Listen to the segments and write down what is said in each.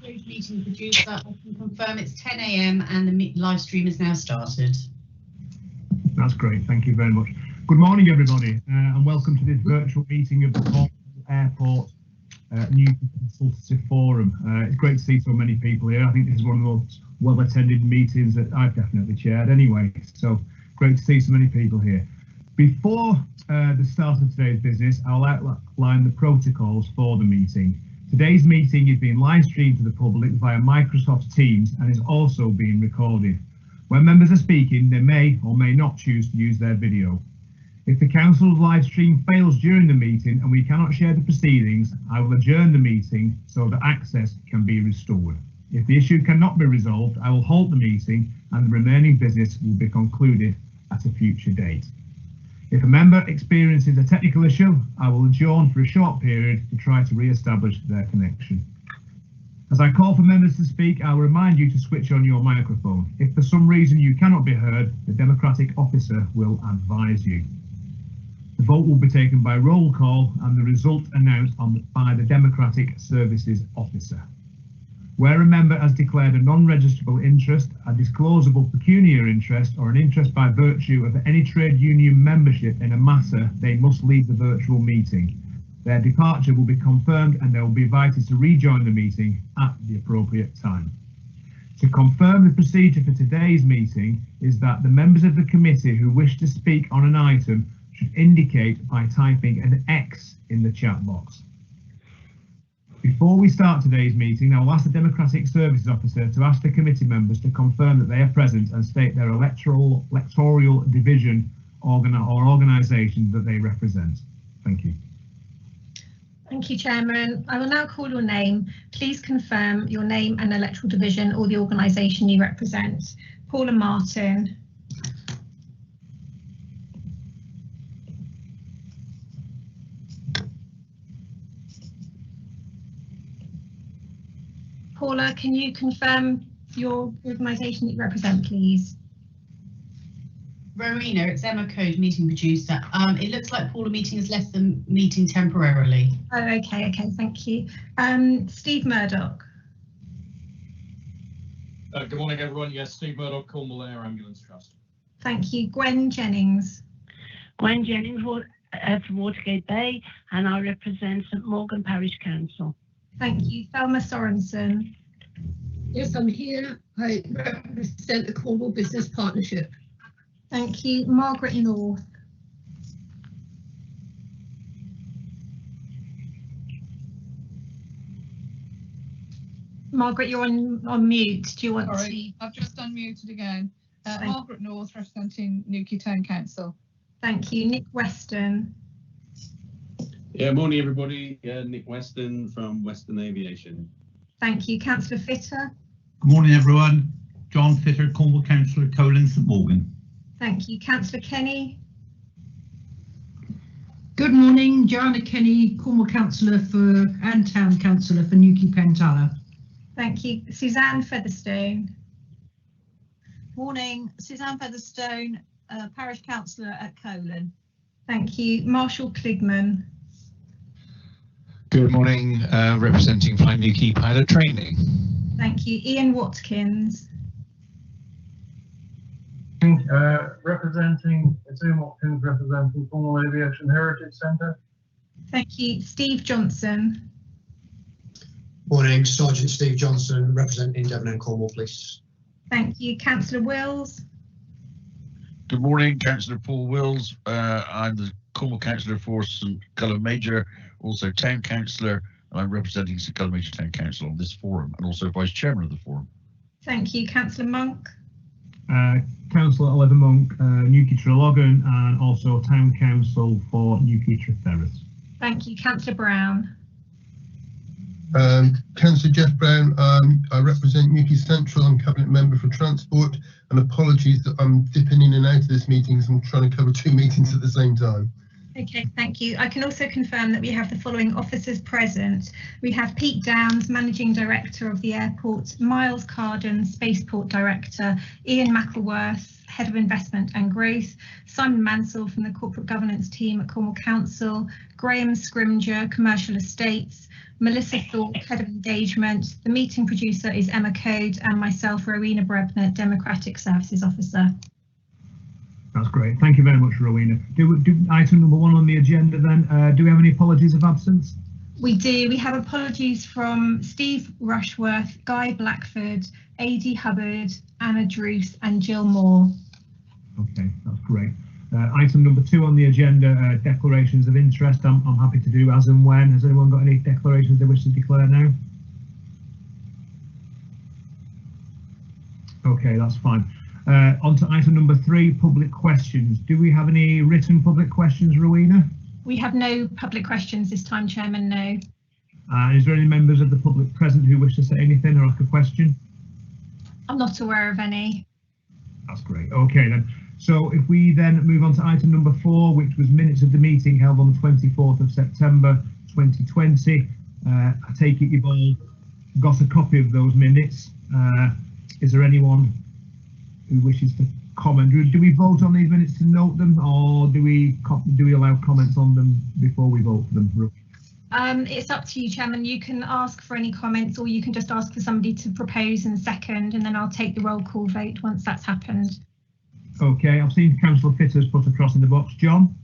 Meeting producer, I can confirm it's 10 AM and the live stream is now started. That's great, thank you very much. Good morning everybody, and welcome to this virtual meeting of the Cornwall Airport Newquay Consultative Forum. It's great to see so many people here. I think this is one of the most well attended meetings that I've definitely chaired anyway, so great to see so many people here. Before the start of today's business, I'll outline the protocols for the meeting. Today's meeting is being live streamed to the public via Microsoft Teams and is also being recorded. When members are speaking, they may or may not choose to use their video. If the council's live stream fails during the meeting and we cannot share the proceedings, I will adjourn the meeting so that access can be restored. If the issue cannot be resolved, I will halt the meeting and the remaining business will be concluded at a future date. If a member experiences a technical issue, I will adjourn for a short period to try to re-establish their connection. As I call for members to speak, I will remind you to switch on your microphone. If for some reason you cannot be heard, the democratic officer will advise you. The vote will be taken by roll call and the result announced by the Democratic Services Officer. Where a member has declared a non-registrable interest, a disclosable pecuniary interest, or an interest by virtue of any trade union membership in a matter, they must leave the virtual meeting. Their departure will be confirmed and they will be invited to rejoin the meeting at the appropriate time. To confirm the procedure for today's meeting is that the members of the committee who wish to speak on an item should indicate by typing an X in the chat box. Before we start today's meeting, I will ask the Democratic Services Officer to ask the committee members to confirm that they are present and state their electoral division or organisation that they represent. Thank you. Thank you, Chairman. I will now call your name. Please confirm your name and electoral division or the organisation you represent. Paula Martin. Paula, can you confirm your organisation that you represent, please? Rowena, it's Emma Code, meeting producer. It looks like Paula Meeting has left the meeting temporarily. Oh, okay, thank you. Steve Murdoch. Good morning, everyone. Yes, Steve Murdoch, Cornwall Air Ambulance Trust. Thank you. Gwen Jennings. Gwen Jennings from Watergate Bay, and I represent St Morgan Parish Council. Thank you. Thelma Sorensen. Yes, I'm here. I represent the Cornwall Business Partnership. Thank you. Margaret North. Margaret, you're on mute. Do you want to? Sorry, I've just unmuted again. Margaret North, representing Newquay Town Council. Thank you. Nick Weston. Yeah, morning everybody. Nick Weston from Western Aviation. Thank you. Councillor Fitter. Good morning everyone. John Fitter, Cornwall Councillor, Colin, St Morgan. Thank you. Councillor Kenny. Good morning, Joanna Kenny, Cornwall Councillor and Town Councillor for Newquay Pentala. Thank you. Suzanne Featherstone. Morning, Suzanne Featherstone, Parish Councillor at Colin. Thank you. Marshall Cligman. Good morning, representing Fly Newquay Pilot Training. Thank you. Ian Watkins. Representing Ian Watkins, representing Cornwall Aviation Heritage Centre. Thank you. Steve Johnson. Morning, Sergeant Steve Johnson, representing Devon and Cornwall Police. Thank you. Councillor Wills. Good morning, Councillor Paul Wills. I'm the Cornwall Councillor for St Cullen Major, also Town Councillor, and I'm representing St Cullen Major Town Council on this forum, and also Vice Chairman of the forum. Thank you. Councillor Monk. Councillor Oliver Monk, Newquay Treloggan, and also Town Council for Newquay Tretheris. Thank you. Councillor Brown. Councillor Jeff Brown, I represent Newquay Central. I'm Cabinet Member for Transport, and apologies that I'm dipping in and out of this meeting because I'm trying to cover two meetings at the same time. Okay, thank you. I can also confirm that we have the following officers present. We have Pete Downs, Managing Director of the airport, Miles Carden, Spaceport Director, Ian McElworth, Head of Investment and Growth, Simon Mansell from the Corporate Governance team at Cornwall Council, Graham Scrimger, Commercial Estates, Melissa Thorpe, Head of Engagement. The meeting producer is Emma Code, and myself, Rowena Brebner, Democratic Services Officer. That's great. Thank you very much, Rowena. Do item number 1 on the agenda then. Do we have any apologies of absence? We do. We have apologies from Steve Rushworth, Guy Blackford, A.D. Hubbard, Anna Druce and Jill Moore. Okay, that's great. Item number 2 on the agenda, declarations of interest. I'm happy to do as and when. Has anyone got any declarations they wish to declare now? Okay, that's fine. On to item number 3, public questions. Do we have any written public questions, Rowena? We have no public questions this time, Chairman, no. Is there any members of the public present who wish to say anything or ask a question? I'm not aware of any. That's great. Okay then. So if we then move on to item number 4, which was minutes of the meeting held on the 24th of September 2020. I take it you've all got a copy of those minutes. Is there anyone who wishes to comment? Do we vote on these minutes to note them, or do we allow comments on them before we vote for them? It's up to you, Chairman. You can ask for any comments, or you can just ask for somebody to propose and second, and then I'll take the roll call vote once that's happened. Okay, I've seen Councillor Fitters put across in the box. John?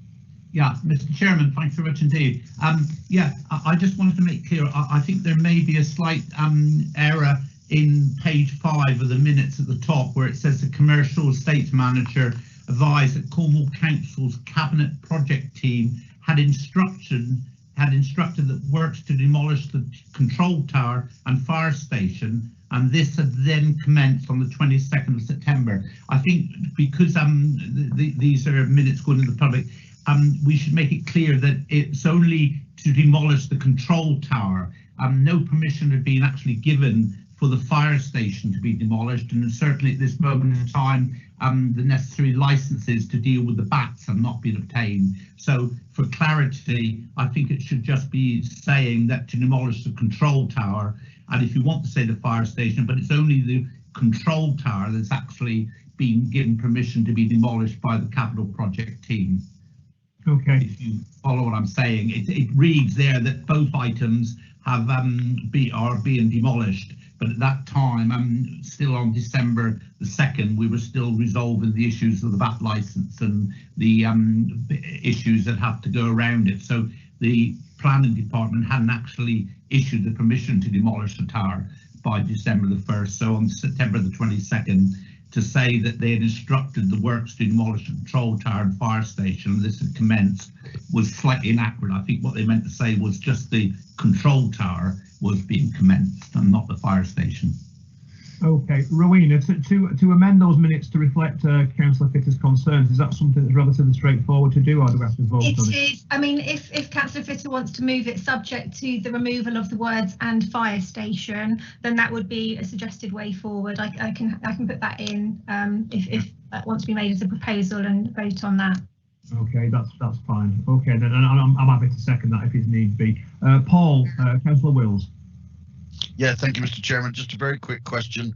Yeah, Mr. Chairman, thanks very much indeed. I just wanted to make clear, I think there may be a slight error in page 5 of the minutes at the top, where it says the commercial estate manager advised that Cornwall Council's cabinet project team had instructed that works to demolish the control tower and fire station, and this had then commenced on the 22nd of September. I think because these are minutes going to the public, we should make it clear that it's only to demolish the control tower. No permission had been actually given for the fire station to be demolished, and certainly at this moment in time the necessary licenses to deal with the bats have not been obtained. So for clarity, I think it should just be saying that to demolish the control tower, and if you want to say the fire station, but it's only the control tower that's actually been given permission to be demolished by the capital project team. Okay. If you follow what I'm saying, it reads there that both items have are being demolished. But at that time, still on December the 2nd, we were still resolving the issues of the VAT licence and the issues that have to go around it. So the planning department hadn't actually issued the permission to demolish the tower by December the 1st. So on September the 22nd, to say that they had instructed the works to demolish the control tower and fire station, and this had commenced, was slightly inaccurate. I think what they meant to say was just the control tower was being commenced and not the fire station. Okay, Rowena, to amend those minutes to reflect Councillor Fitter's concerns, is that something that's relatively straightforward to do, or do we have to vote on it? It is. I mean, if Councillor Fitter wants to move it subject to the removal of the words "and fire station," then that would be a suggested way forward. I can put that in if that wants to be made as a proposal and vote on that. Okay, that's fine. Okay, then I'm happy to second that if it need be. Paul, Councillor Wills. Yeah, thank you, Mr. Chairman. Just a very quick question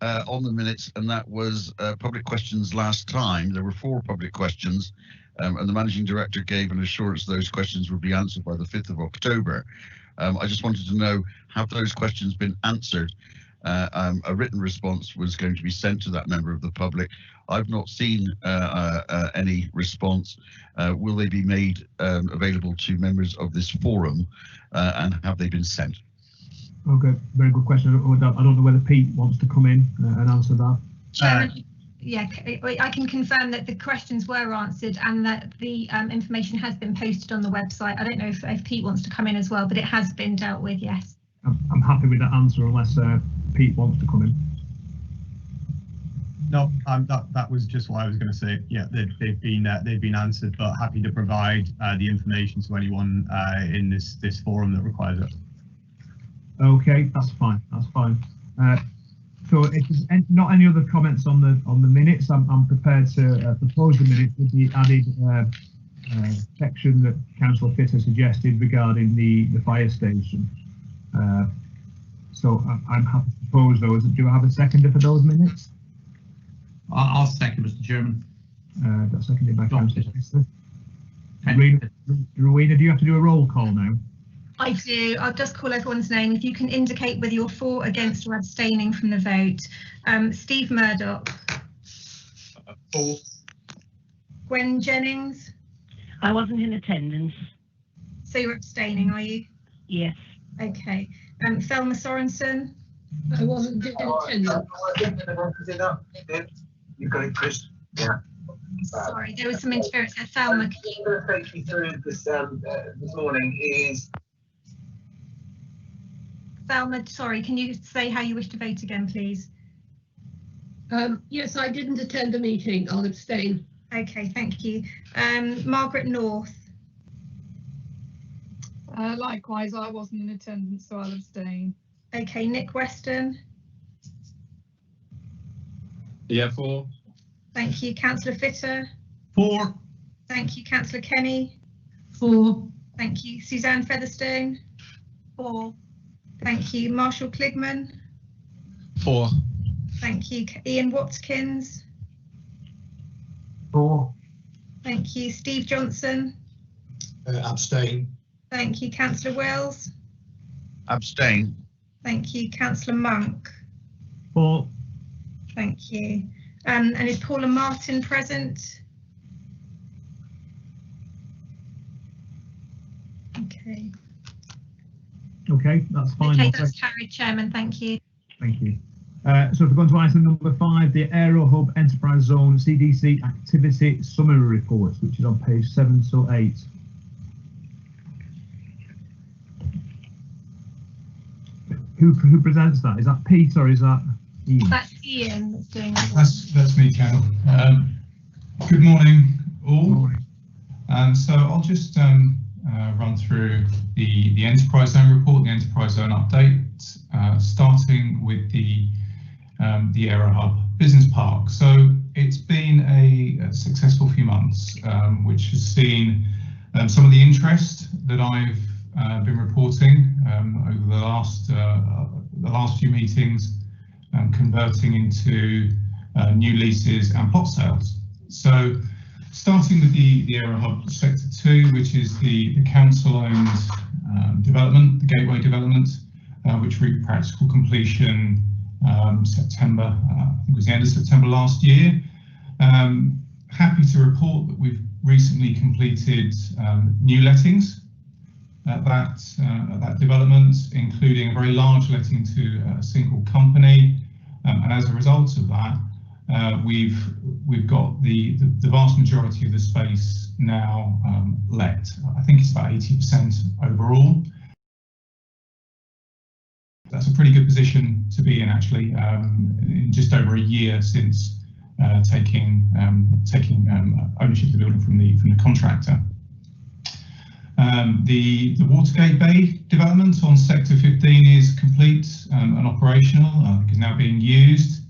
on the minutes, and that was public questions last time. There were 4 public questions, and the Managing Director gave an assurance those questions would be answered by the 5th of October. I just wanted to know, have those questions been answered? A written response was going to be sent to that member of the public. I've not seen any response. Will they be made available to members of this forum, and have they been sent? Okay, very good question. I don't know whether Pete wants to come in and answer that. Chairman, yeah, I can confirm that the questions were answered and that the information has been posted on the website. I don't know if Pete wants to come in as well, but it has been dealt with, yes. I'm happy with that answer unless Pete wants to come in. No, that was just what I was going to say. Yeah, they've been answered, but happy to provide the information to anyone in this forum that requires it. Okay, that's fine. That's fine. So if there's not any other comments on the minutes, I'm prepared to propose the minutes with the added section that Councillor Fitter suggested regarding the fire station. So I'm happy to propose those. Do I have a seconder for those minutes? I'll second, Mr. Chairman. That's seconded by Councillor Fitter. Rowena, do you have to do a roll call now? I do. I'll just call everyone's name. If you can indicate whether you're for, against or abstaining from the vote. Steve Murdoch. For. Gwen Jennings. I wasn't in attendance. So you're abstaining, are you? Yes. Okay. Thelma Sorensen. I wasn't in attendance. You got it, Chris. Yeah. Sorry, there was some interference there. Thelma, I'm going to take you through this this morning is. Thelma, sorry, can you say how you wish to vote again, please? Yes, I didn't attend the meeting. I'll abstain. Okay, thank you. Margaret North. Likewise, I wasn't in attendance, so I'll abstain. Okay, Nick Weston. Yeah, for. Thank you. Councillor Fitter. For. Thank you. Councillor Kenny. For. Thank you. Suzanne Featherstone. For. Thank you. Marshall Cligman. For. Thank you. Ian Watkins. For. Thank you. Steve Johnson. Abstain. Thank you. Councillor Wells. Abstain. Thank you. Councillor Monk. For. Thank you. And is Paula Martin present? Okay. Okay, that's fine. Okay, that's carried, Chairman. Thank you. Thank you. So if we go on to item number 5, the Aero Hub Enterprise Zone CDC Activity Summary Reports, which is on page 7 to 8. Who presents that? Is that Pete or is that Ian? That's Ian that's doing that. That's me, Carol. Good morning, all. Good morning. So I'll just run through the Enterprise Zone report, the Enterprise Zone update, starting with the Aero Hub Business Park. So it's been a successful few months, which has seen some of the interest that I've been reporting over the last few meetings, converting into new leases and plot sales. So starting with the Aero Hub Sector 2, which is the council-owned development, the Gateway development, which reached practical completion September, I think it was the end of September last year. Happy to report that we've recently completed new lettings at that development, including a very large letting to a single company, and as a result of that, we've got the vast majority of the space now let. I think it's about 80% overall. That's a pretty good position to be in, actually, in just over a year since taking ownership of the building from the contractor. The Watergate Bay development on Sector 15 is complete and operational, is now being used.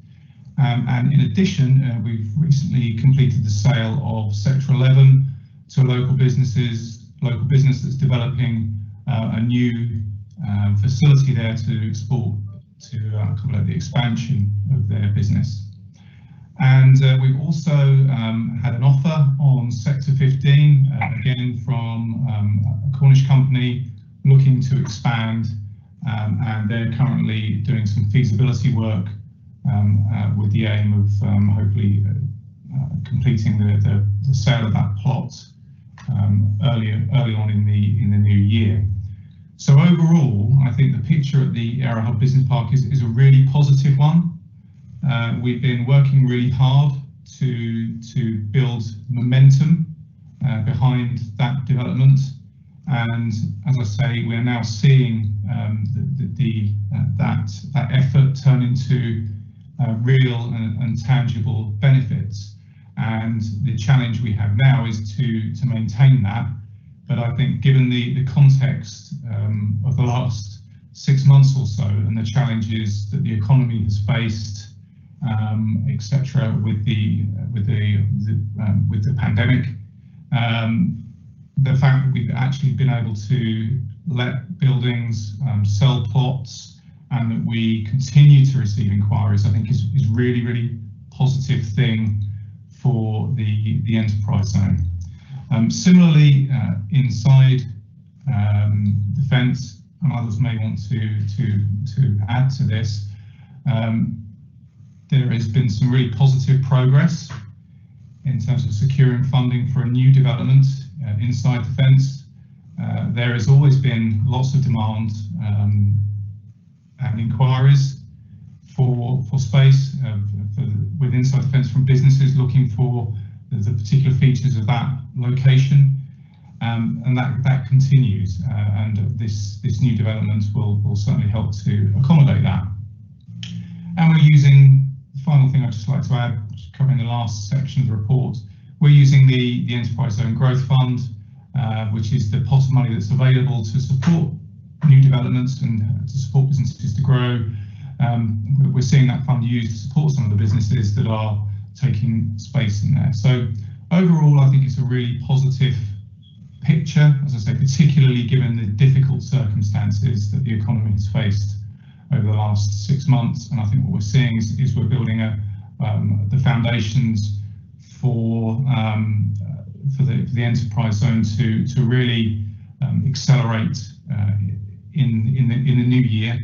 And in addition, we've recently completed the sale of Sector 11 to a local business that's developing a new facility there to export, to accommodate the expansion of their business. And we've also had an offer on Sector 15, again from a Cornish company looking to expand, and they're currently doing some feasibility work with the aim of hopefully completing the sale of that plot early on in the new year. So overall, I think the picture at the Aero Hub Business Park is a really positive one. We've been working really hard to build momentum behind that development, and as I say, we're now seeing that effort turn into real and tangible benefits. And the challenge we have now is to maintain that. But I think, given the context of the last 6 months or so, and the challenges that the economy has faced, etc., with the pandemic, the fact that we've actually been able to let buildings, sell plots, and that we continue to receive inquiries, I think is really, really positive thing for the enterprise zone. Similarly, inside the fence, and others may want to add to this, there has been some really positive progress in terms of securing funding for a new development inside the fence. There has always been lots of demand and inquiries for space with inside the fence from businesses looking for the particular features of that location, and that continues, and this new development will certainly help to accommodate that. And we're using, the final thing I'd just like to add, covering the last section of the report, we're using the Enterprise Zone Growth Fund, which is the pot of money that's available to support new developments and to support businesses to grow. We're seeing that fund used to support some of the businesses that are taking space in there. So overall, I think it's a really positive picture, as I say, particularly given the difficult circumstances that the economy has faced over the last 6 months. And I think what we're seeing is we're building the foundations for the enterprise zone to really accelerate in the new year,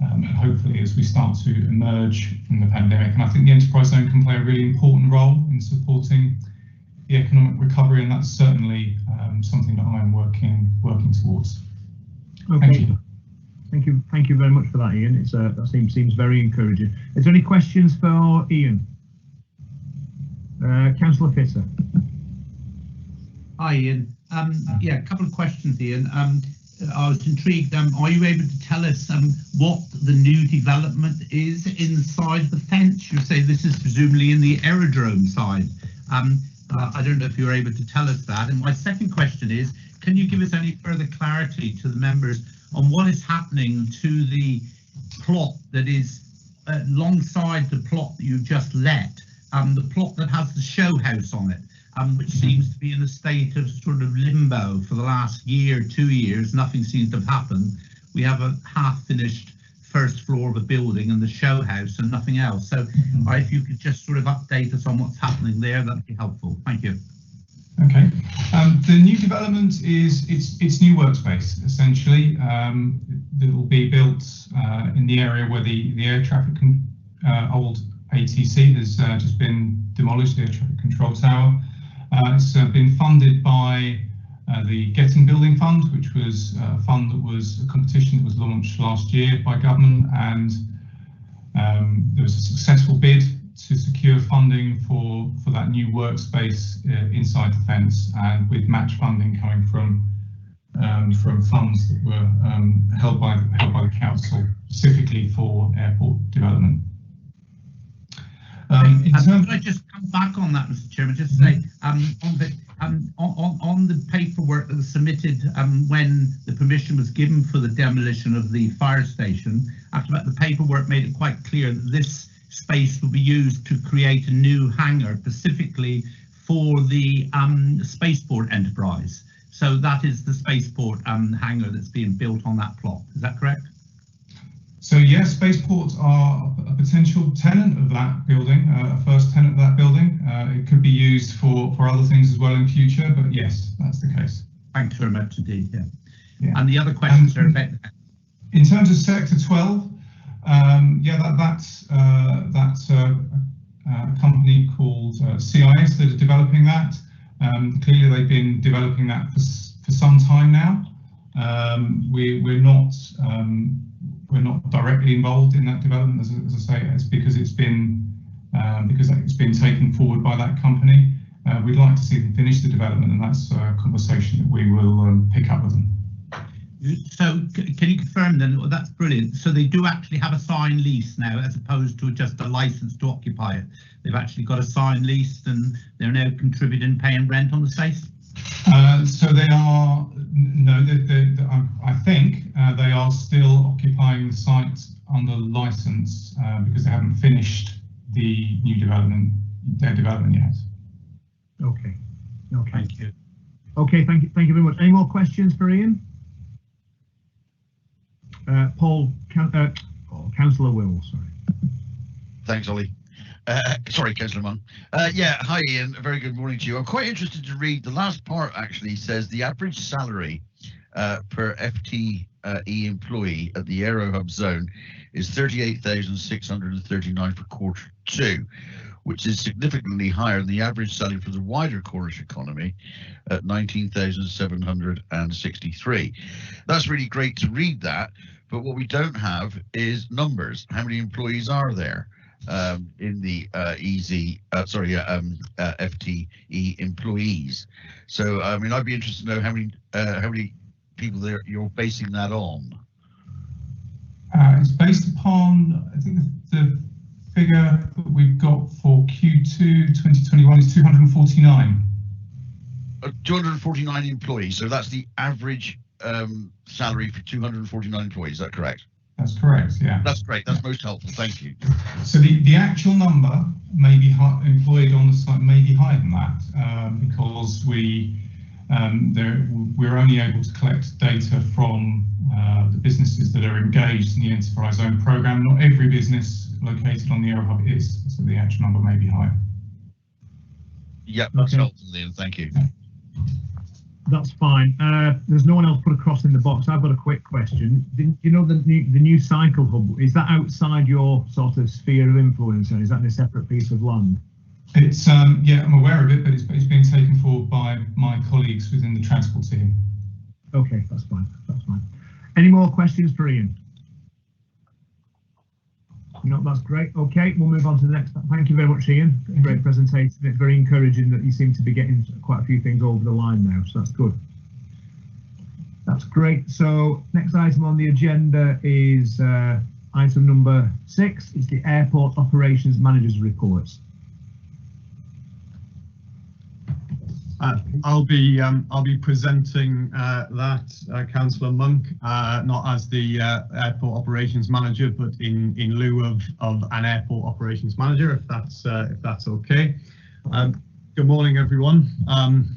and hopefully as we start to emerge from the pandemic. And I think the enterprise zone can play a really important role in supporting the economic recovery, and that's certainly something that I'm working towards. Okay. Thank you very much for that, Ian. That seems very encouraging. Is there any questions for Ian? Councillor Fisser. Hi, Ian. Yeah, a couple of questions, Ian. I was intrigued. Are you able to tell us what the new development is inside the fence? You say this is presumably in the aerodrome side. I don't know if you're able to tell us that. And my second question is, can you give us any further clarity to the members on what is happening to the plot that is alongside the plot that you've just let, the plot that has the show house on it, which seems to be in a state of sort of limbo for the last year, 2 years. Nothing seems to have happened. We have a half-finished first floor of a building and the show house and nothing else. So if you could just sort of update us on what's happening there, that'd be helpful. Thank you. Okay. The new development it's new workspace, essentially, that will be built in the area where the air traffic old ATC has just been demolished, the air traffic control tower. It's been funded by the Getting Building Fund, which was a fund that was a competition that was launched last year by government, and there was a successful bid to secure funding for that new workspace inside the fence, and with match funding coming from funds that were held by the council specifically for airport development. Can I just come back on that, Mr. Chairman? Just say on the paperwork that was submitted when the permission was given for the demolition of the fire station, after that, the paperwork made it quite clear that this space will be used to create a new hangar specifically for the spaceport enterprise. So that is the spaceport hangar that's being built on that plot. Is that correct? So yes, spaceports are a potential tenant of that building, a first tenant of that building. It could be used for other things as well in future, but yes, that's the case. Thanks very much indeed. Yeah. And the other questions are about that. In terms of Sector 12, that's a company called CIS that are developing that. Clearly, they've been developing that for some time now. We're not directly involved in that development, as I say. It's because it's been taken forward by that company. We'd like to see them finish the development, and that's a conversation that we will pick up with them. So can you confirm then? Well, that's brilliant. So they do actually have a signed lease now, as opposed to just a license to occupy it. They've actually got a signed lease, and they're now contributing, paying rent on the space. So they are I think they are still occupying the site under license because they haven't finished their development yet. Okay. Thank you. Okay, thank you very much. Any more questions for Ian? Councillor Wills, sorry. Thanks, Ollie. Sorry, Councillor Munn. Yeah, hi Ian, a very good morning to you. I'm quite interested to read the last part. Actually says the average salary per FTE employee at the Aero Hub zone is 38,639 for Q2, which is significantly higher than the average salary for the wider Cornish economy at 19,763. That's really great to read that, but what we don't have is numbers. How many employees are there in the FTE employees? So I mean, I'd be interested to know how many people there you're basing that on. It's based upon, I think the figure that we've got for Q2 2021 is 249. 249 employees, so that's the average salary for 249 employees, is that correct? That's correct, yeah. That's great, that's most helpful, thank you. So the actual number may be employed on the site may be higher than that because we're only able to collect data from the businesses that are engaged in the Enterprise Zone programme. Not every business located on the Aero Hub is, so the actual number may be higher. Yep, that's helpful, Ian, thank you. That's fine. There's no one else put a cross in the box. I've got a quick question. You know the new cycle hub, is that outside your sort of sphere of influence, or is that in a separate piece of land? It's yeah, I'm aware of it, but it's being taken forward by my colleagues within the transport team. Okay, that's fine. That's fine. Any more questions for Ian? No, that's great. Okay, we'll move on to the next. Thank you very much, Ian. Great presentation. It's very encouraging that you seem to be getting quite a few things over the line now, so that's good. That's great. So next item on the agenda is item number 6. It's the Airport Operations Manager's Reports. I'll be presenting that, Councillor Monk, not as the airport operations manager, but in lieu of an airport operations manager, if that's okay. Good morning, everyone.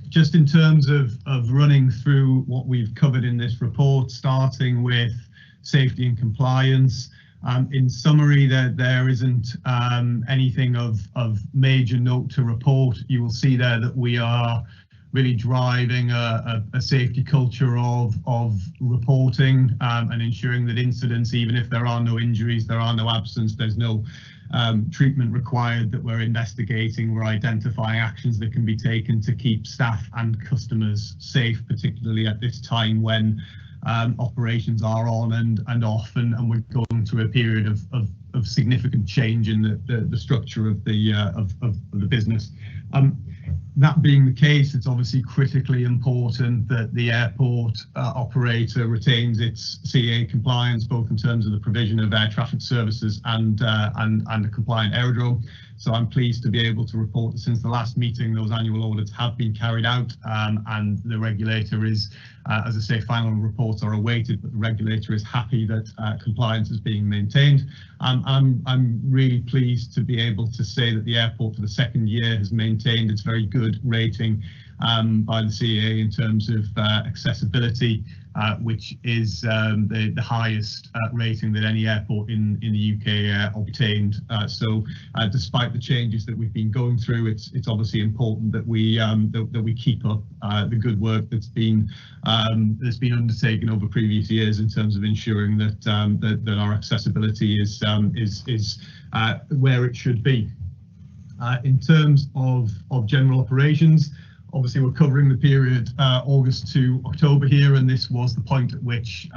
Just in terms of running through what we've covered in this report, starting with safety and compliance. In summary, there isn't anything of major note to report. You will see there that we are really driving a safety culture of reporting and ensuring that incidents, even if there are no injuries, there are no absence, there's no treatment required, that we're investigating, we're identifying actions that can be taken to keep staff and customers safe, particularly at this time when operations are on and off, and we're going through a period of significant change in the structure of the business. That being the case, it's obviously critically important that the airport operator retains its CAA compliance, both in terms of the provision of air traffic services and a compliant aerodrome. So I'm pleased to be able to report that since the last meeting, those annual audits have been carried out, and the regulator is, as I say, final reports are awaited, but the regulator is happy that compliance is being maintained. I'm really pleased to be able to say that the airport for the second year has maintained its very good rating by the CAA in terms of accessibility, which is the highest rating that any airport in the UK obtained. So despite the changes that we've been going through, it's obviously important that we keep up the good work that's been undertaken over previous years in terms of ensuring that that our accessibility is where it should be. In terms of general operations, obviously we're covering the period August to October here, and this was the point at which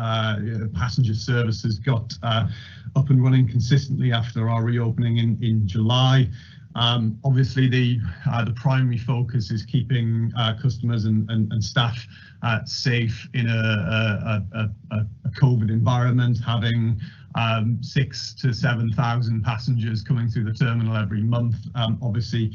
passenger services got up and running consistently after our reopening in July. Obviously the primary focus is keeping customers and staff safe in a COVID environment, having 6,000 to 7,000 passengers coming through the terminal every month. Obviously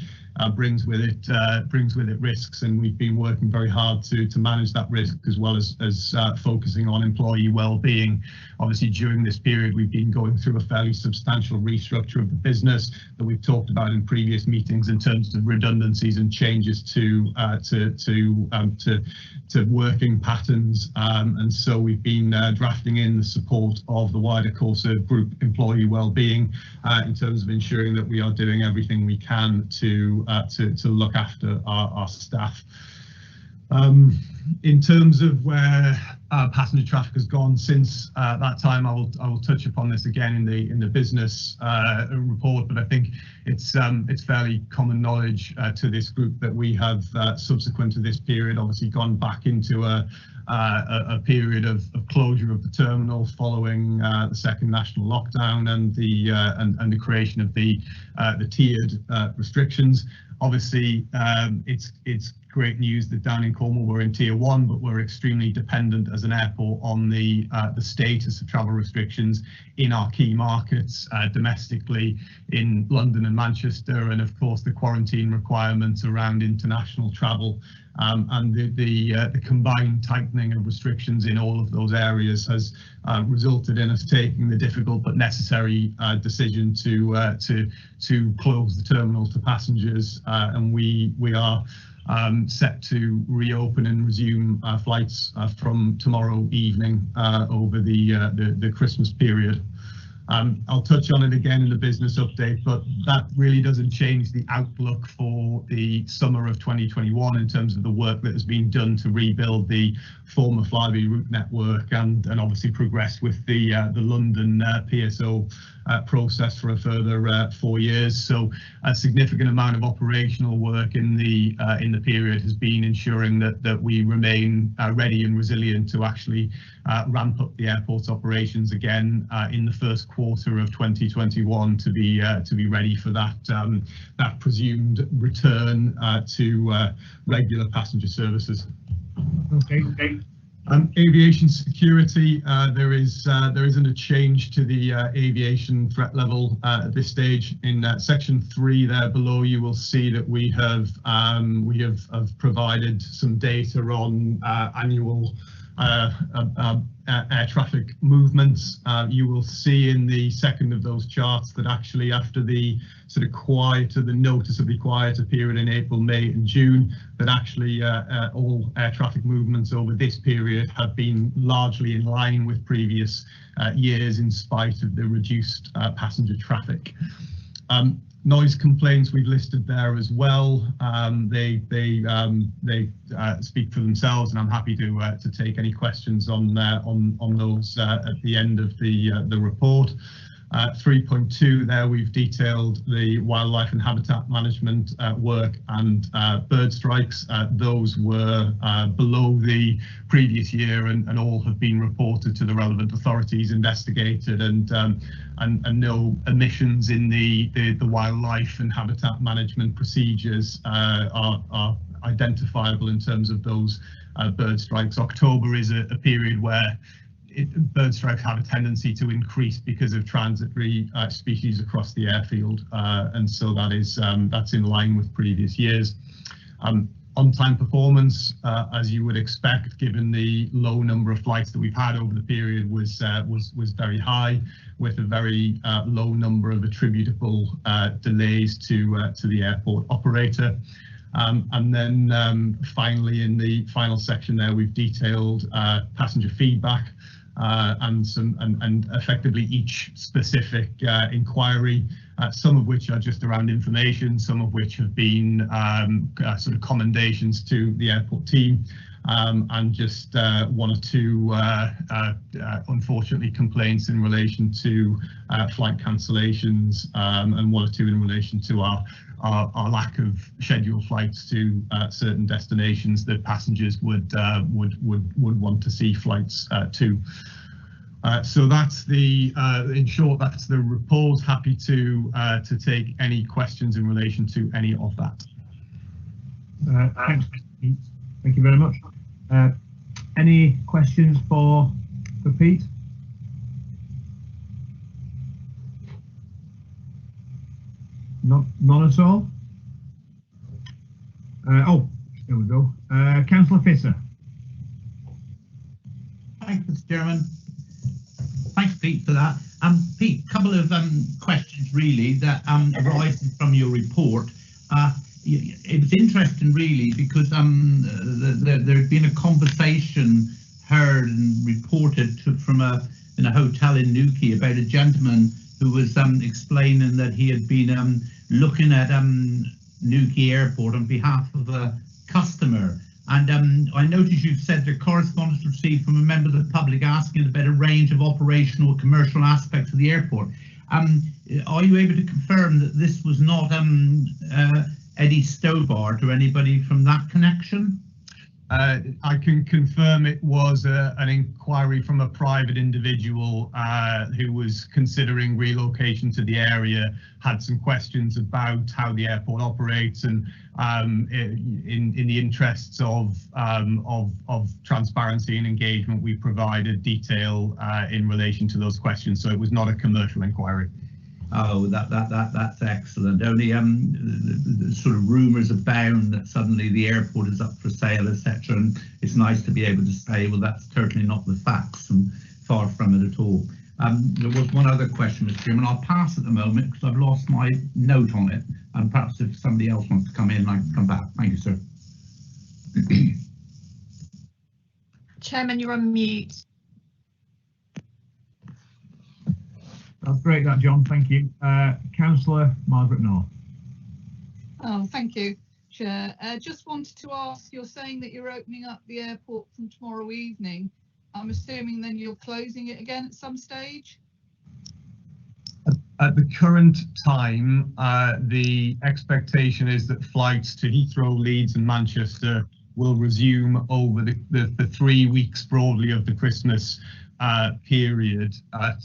brings with it risks, and we've been working very hard to manage that risk, as well as focusing on employee well-being. Obviously, during this period, we've been going through a fairly substantial restructure of the business that we've talked about in previous meetings in terms of redundancies and changes to working patterns, and so we've been drafting in the support of the wider Corsair Group employee well-being in terms of ensuring that we are doing everything we can to look after our staff. In terms of where passenger traffic has gone since that time, I will touch upon this again in the business report, but I think it's fairly common knowledge to this group that we have subsequent to this period obviously gone back into a period of closure of the terminal following the second national lockdown and the creation of the tiered restrictions. Obviously, it's great news that down in Cornwall we're in Tier 1, but we're extremely dependent as an airport on the status of travel restrictions in our key markets domestically in London and Manchester, and of course the quarantine requirements around international travel. And the combined tightening of restrictions in all of those areas has resulted in us taking the difficult but necessary decision to close the terminal to passengers, and we are set to reopen and resume flights from tomorrow evening over the Christmas period. I'll touch on it again in the business update, but that really doesn't change the outlook for the summer of 2021 in terms of the work that has been done to rebuild the former Flybe route network and obviously progress with the London PSO process for a further 4 years. So a significant amount of operational work in the period has been ensuring that we remain ready and resilient to actually ramp up the airport's operations again in the first quarter of 2021 to be ready for that presumed return to regular passenger services. Okay. Aviation security, there isn't a change to the aviation threat level at this stage. In section 3 there below, you will see that we have provided some data on annual air traffic movements. You will see in the second of those charts that actually after the sort of quieter, the noticeably quieter period in April, May and June, that actually all air traffic movements over this period have been largely in line with previous years in spite of the reduced passenger traffic. Noise complaints we've listed there as well. They speak for themselves, and I'm happy to take any questions on those at the end of the report. 3.2 there, we've detailed the wildlife and habitat management work and bird strikes. Those were below the previous year and all have been reported to the relevant authorities, investigated, and no omissions in the wildlife and habitat management procedures are identifiable in terms of those bird strikes. October is a period where bird strikes have a tendency to increase because of transitory species across the airfield, and so that's in line with previous years. On-time performance, as you would expect, given the low number of flights that we've had over the period, was very high, with a very low number of attributable delays to the airport operator. And then finally, in the final section there, we've detailed passenger feedback and effectively each specific inquiry, some of which are just around information, some of which have been sort of commendations to the airport team, and just one or two unfortunately complaints in relation to flight cancellations, and one or two in relation to our lack of scheduled flights to certain destinations that passengers would want to see flights to. So that's in short, that's the report. Happy to take any questions in relation to any of that. Thank you very much. Any questions for Pete? None at all? There we go. Councillor Fisser. Thanks, Mr. Chairman. Thanks, Pete, for that. Pete, a couple of questions really that arising from your report. It was interesting really because there had been a conversation heard and reported from in a hotel in Newquay about a gentleman who was explaining that he had been looking at Newquay Airport on behalf of a customer. And I noticed you said the correspondence received from a member of the public asking about a range of operational and commercial aspects of the airport. Are you able to confirm that this was not Eddie Stobart or anybody from that connection? I can confirm it was an inquiry from a private individual who was considering relocation to the area, had some questions about how the airport operates, and in the interests of transparency and engagement, we provided detail in relation to those questions. So it was not a commercial inquiry. Oh, that's excellent. Only sort of rumours abound that suddenly the airport is up for sale, etc. And it's nice to be able to say, well, that's certainly not the facts, and far from it at all. There was one other question, Mr. Chairman. I'll pass at the moment because I've lost my note on it, and perhaps if somebody else wants to come in, I can come back. Thank you, sir. Chairman, you're on mute. That's great, that, John. Thank you. Councillor Margaret North. Oh, thank you, Chair. Just wanted to ask, you're saying that you're opening up the airport from tomorrow evening. I'm assuming then you're closing it again at some stage? At the current time, the expectation is that flights to Heathrow, Leeds and Manchester will resume over the 3 weeks broadly of the Christmas period at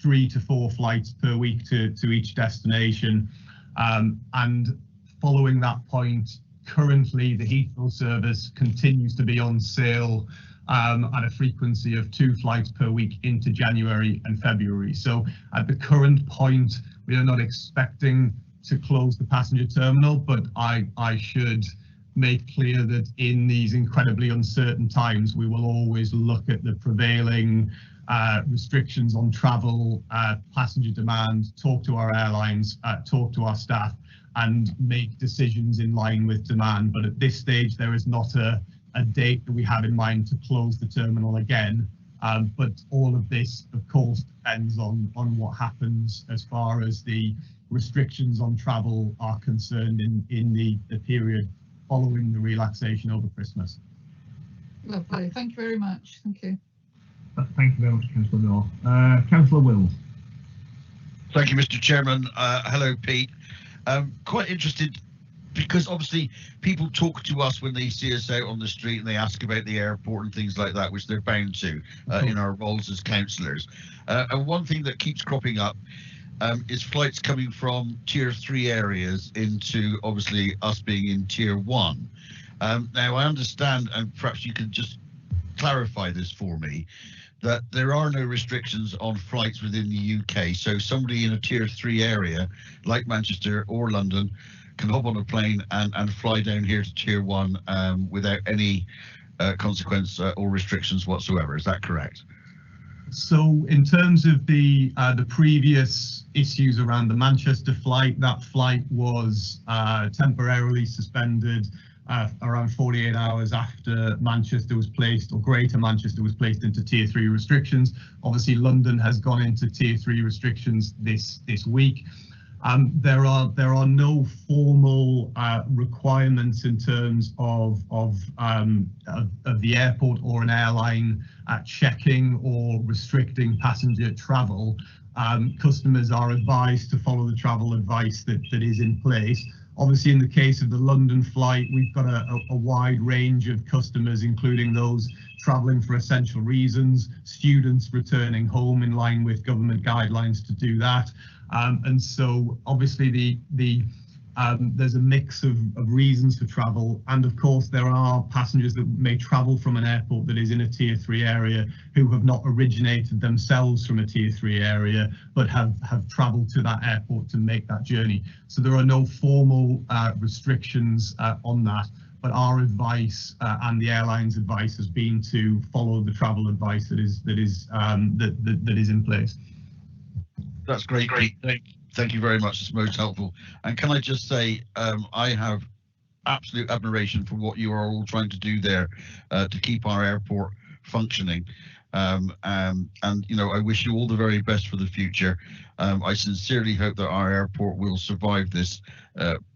3 to 4 flights per week to each destination. And following that point, currently the Heathrow service continues to be on sale at a frequency of 2 flights per week into January and February. So at the current point, we are not expecting to close the passenger terminal, but I should make clear that in these incredibly uncertain times, we will always look at the prevailing restrictions on travel, passenger demand, talk to our airlines, talk to our staff, and make decisions in line with demand. But at this stage, there is not a date that we have in mind to close the terminal again. But all of this, of course, depends on what happens as far as the restrictions on travel are concerned in the period following the relaxation over Christmas. Lovely. Thank you very much. Thank you. Thank you very much, Councillor North. Councillor Wills. Thank you, Mr. Chairman. Hello, Pete. Quite interested because obviously people talk to us when they see us out on the street and they ask about the airport and things like that, which they're bound to in our roles as councillors. And one thing that keeps cropping up is flights coming from tier 3 areas into obviously us being in tier 1. Now I understand, and perhaps you can just clarify this for me, that there are no restrictions on flights within the UK. So somebody in a tier 3 area like Manchester or London can hop on a plane and fly down here to tier 1 without any consequence or restrictions whatsoever. Is that correct? So in terms of the previous issues around the Manchester flight, that flight was temporarily suspended around 48 hours after Manchester was placed, or Greater Manchester was placed into tier 3 restrictions. Obviously London has gone into tier 3 restrictions this week. There are no formal requirements in terms of the airport or an airline checking or restricting passenger travel. Customers are advised to follow the travel advice that is in place. Obviously, in the case of the London flight, we've got a wide range of customers, including those travelling for essential reasons, students returning home in line with government guidelines to do that. And so obviously the There's a mix of reasons for travel, and of course there are passengers that may travel from an airport that is in a tier 3 area who have not originated themselves from a tier 3 area but have travelled to that airport to make that journey. So there are no formal restrictions on that, but our advice and the airline's advice has been to follow the travel advice that is in place. That's great. Thank you very much. It's most helpful. And can I just say, I have absolute admiration for what you are all trying to do there to keep our airport functioning. And you know, I wish you all the very best for the future. I sincerely hope that our airport will survive this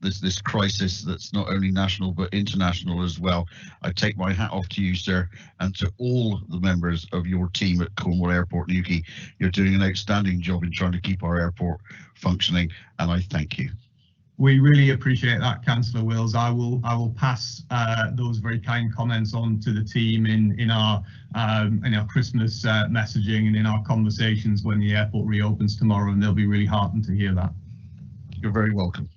this crisis that's not only national but international as well. I take my hat off to you, sir, and to all the members of your team at Cornwall Airport Newquay. You're doing an outstanding job in trying to keep our airport functioning, and I thank you. We really appreciate that, Councillor Wills. I will pass those very kind comments on to the team in our Christmas messaging and in our conversations when the airport reopens tomorrow, and they'll be really heartened to hear that. You're very welcome.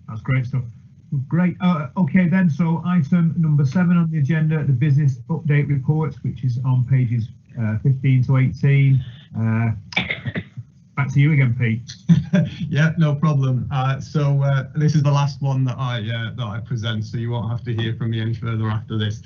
That's great stuff. Great. Okay then, so item number 7 on the agenda, the business update reports, which is on pages 15 to 18. Back to you again, Pete. Yeah, no problem. So this is the last one that I present, so you won't have to hear from me any further after this.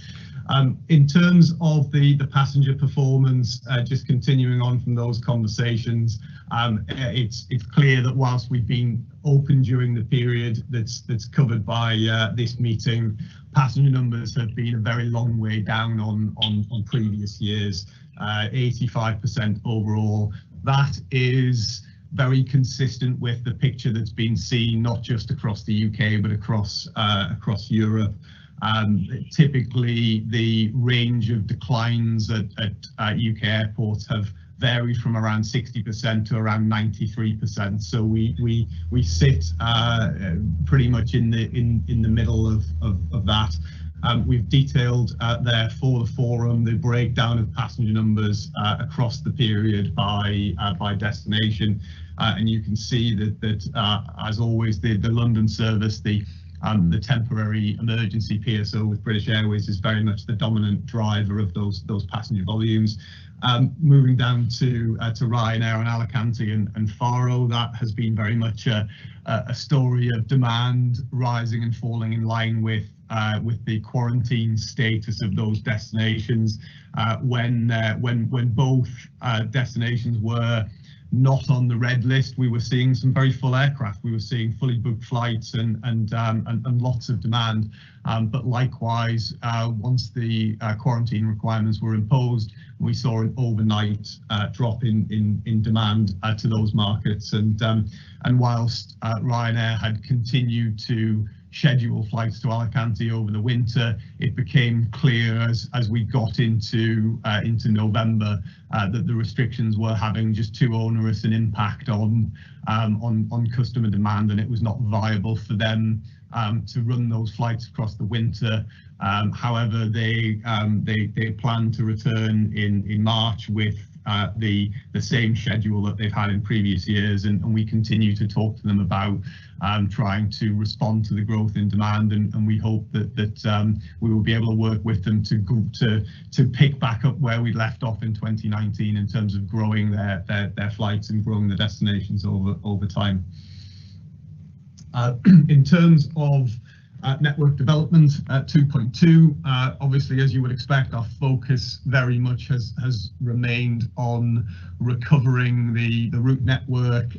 In terms of the passenger performance, just continuing on from those conversations, it's clear that whilst we've been open during the period that's covered by this meeting, passenger numbers have been a very long way down on previous years, 85% overall. That is very consistent with the picture that's been seen not just across the UK but across Europe. Typically, the range of declines at UK airports have varied from around 60% to around 93%. So we sit pretty much in the middle of that. We've detailed there for the forum the breakdown of passenger numbers across the period by destination, and you can see that as always the London service, the temporary emergency PSO with British Airways is very much the dominant driver of those passenger volumes. Moving down to Ryanair and Alicante and Faro, that has been very much a story of demand rising and falling in line with the quarantine status of those destinations. When both destinations were not on the red list, we were seeing some very full aircraft. We were seeing fully booked flights and lots of demand. But likewise, once the quarantine requirements were imposed, we saw an overnight drop in demand to those markets. And whilst Ryanair had continued to schedule flights to Alicante over the winter, it became clear as we got into November that the restrictions were having just too onerous an impact on customer demand, and it was not viable for them to run those flights across the winter. However, they plan to return in March with the same schedule that they've had in previous years, and we continue to talk to them about trying to respond to the growth in demand, and we hope that we will be able to work with them to pick back up where we left off in 2019 in terms of growing their flights and growing the destinations over time. In terms of network development at 2.2, obviously, as you would expect, our focus very much has remained on recovering the route network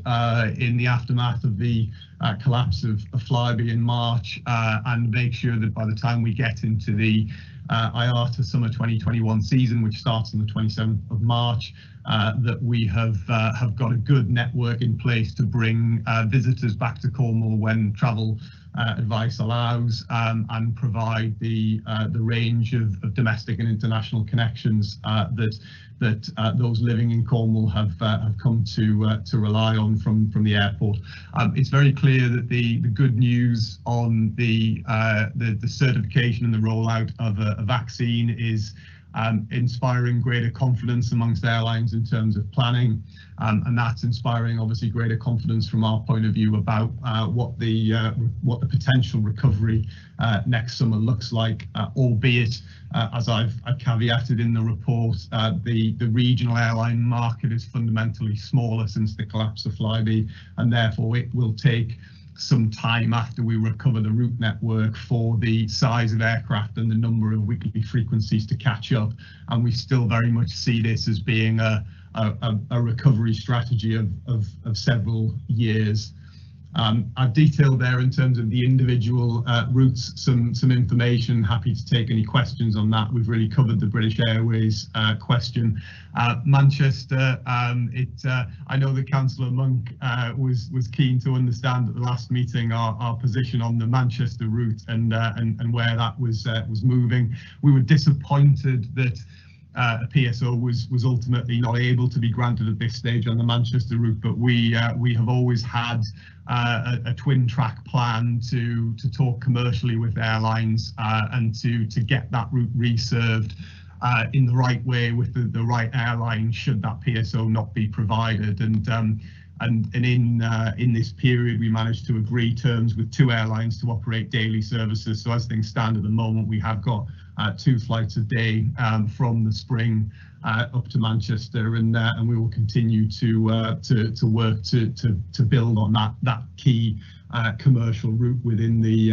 in the aftermath of the collapse of Flybe in March, and make sure that by the time we get into the IATA summer 2021 season, which starts on the 27th of March, that we have got a good network in place to bring visitors back to Cornwall when travel advice allows, and provide the range of domestic and international connections that those living in Cornwall have come to rely on from the airport. It's very clear that the good news on the certification and the rollout of a vaccine is inspiring greater confidence amongst airlines in terms of planning, and that's inspiring obviously greater confidence from our point of view about what the potential recovery next summer looks like, albeit as I've caveated in the report, the regional airline market is fundamentally smaller since the collapse of Flybe, and therefore it will take some time after we recover the route network for the size of aircraft and the number of weekly frequencies to catch up. And we still very much see this as being a recovery strategy of several years. I've detailed there in terms of the individual routes some information. Happy to take any questions on that. We've really covered the British Airways question. Manchester, I know that Councillor Monk was keen to understand at the last meeting our position on the Manchester route and where that was moving. We were disappointed that a PSO was ultimately not able to be granted at this stage on the Manchester route, but we have always had a twin track plan to talk commercially with airlines and to get that route reserved in the right way with the right airline should that PSO not be provided. And in this period we managed to agree terms with 2 airlines to operate daily services. So as things stand at the moment, we have got 2 flights a day from the spring up to Manchester, and we will continue to work to build on that key commercial route within the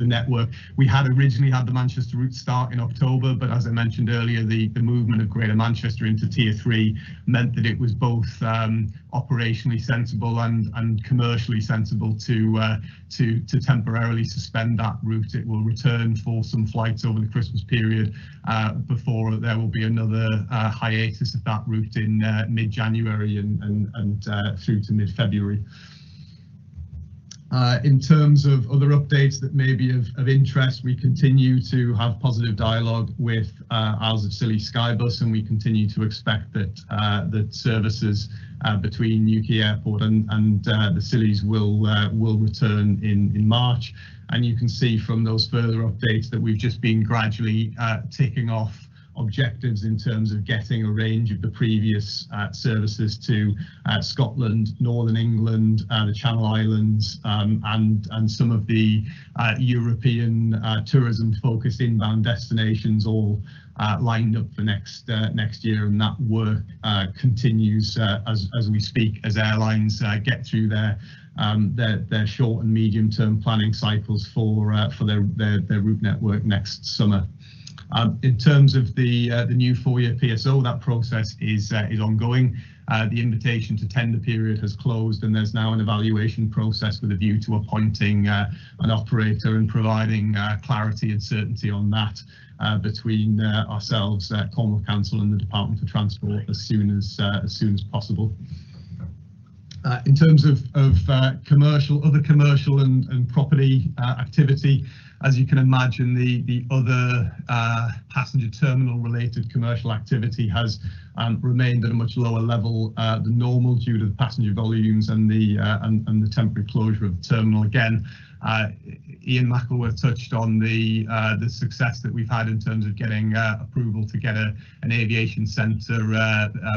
network. We had originally had the Manchester route start in October, but as I mentioned earlier, the movement of Greater Manchester into Tier 3 meant that it was both operationally sensible and commercially sensible to temporarily suspend that route. It will return for some flights over the Christmas period before there will be another hiatus of that route in mid-January and through to mid-February. In terms of other updates that may be of interest, we continue to have positive dialogue with Isles of Scilly Skybus, and we continue to expect that services between Newquay Airport and the Scillies will return in March. And you can see from those further updates that we've just been gradually ticking off objectives in terms of getting a range of the previous services to Scotland, Northern England, the Channel Islands, and some of the European tourism-focused inbound destinations all lined up for next year, and that work continues as we speak, as airlines get through their short and medium-term planning cycles for their route network next summer. In terms of the new 4-year PSO, that process is ongoing. The invitation to tender period has closed, and there's now an evaluation process with a view to appointing an operator and providing clarity and certainty on that between ourselves, Cornwall Council, and the Department for Transport as soon as possible. In terms of other commercial and property activity, as you can imagine, the other passenger terminal related commercial activity has remained at a much lower level than normal due to the passenger volumes and the temporary closure of the terminal. Again, Ian Mackleworth touched on the success that we've had in terms of getting approval to get an aviation centre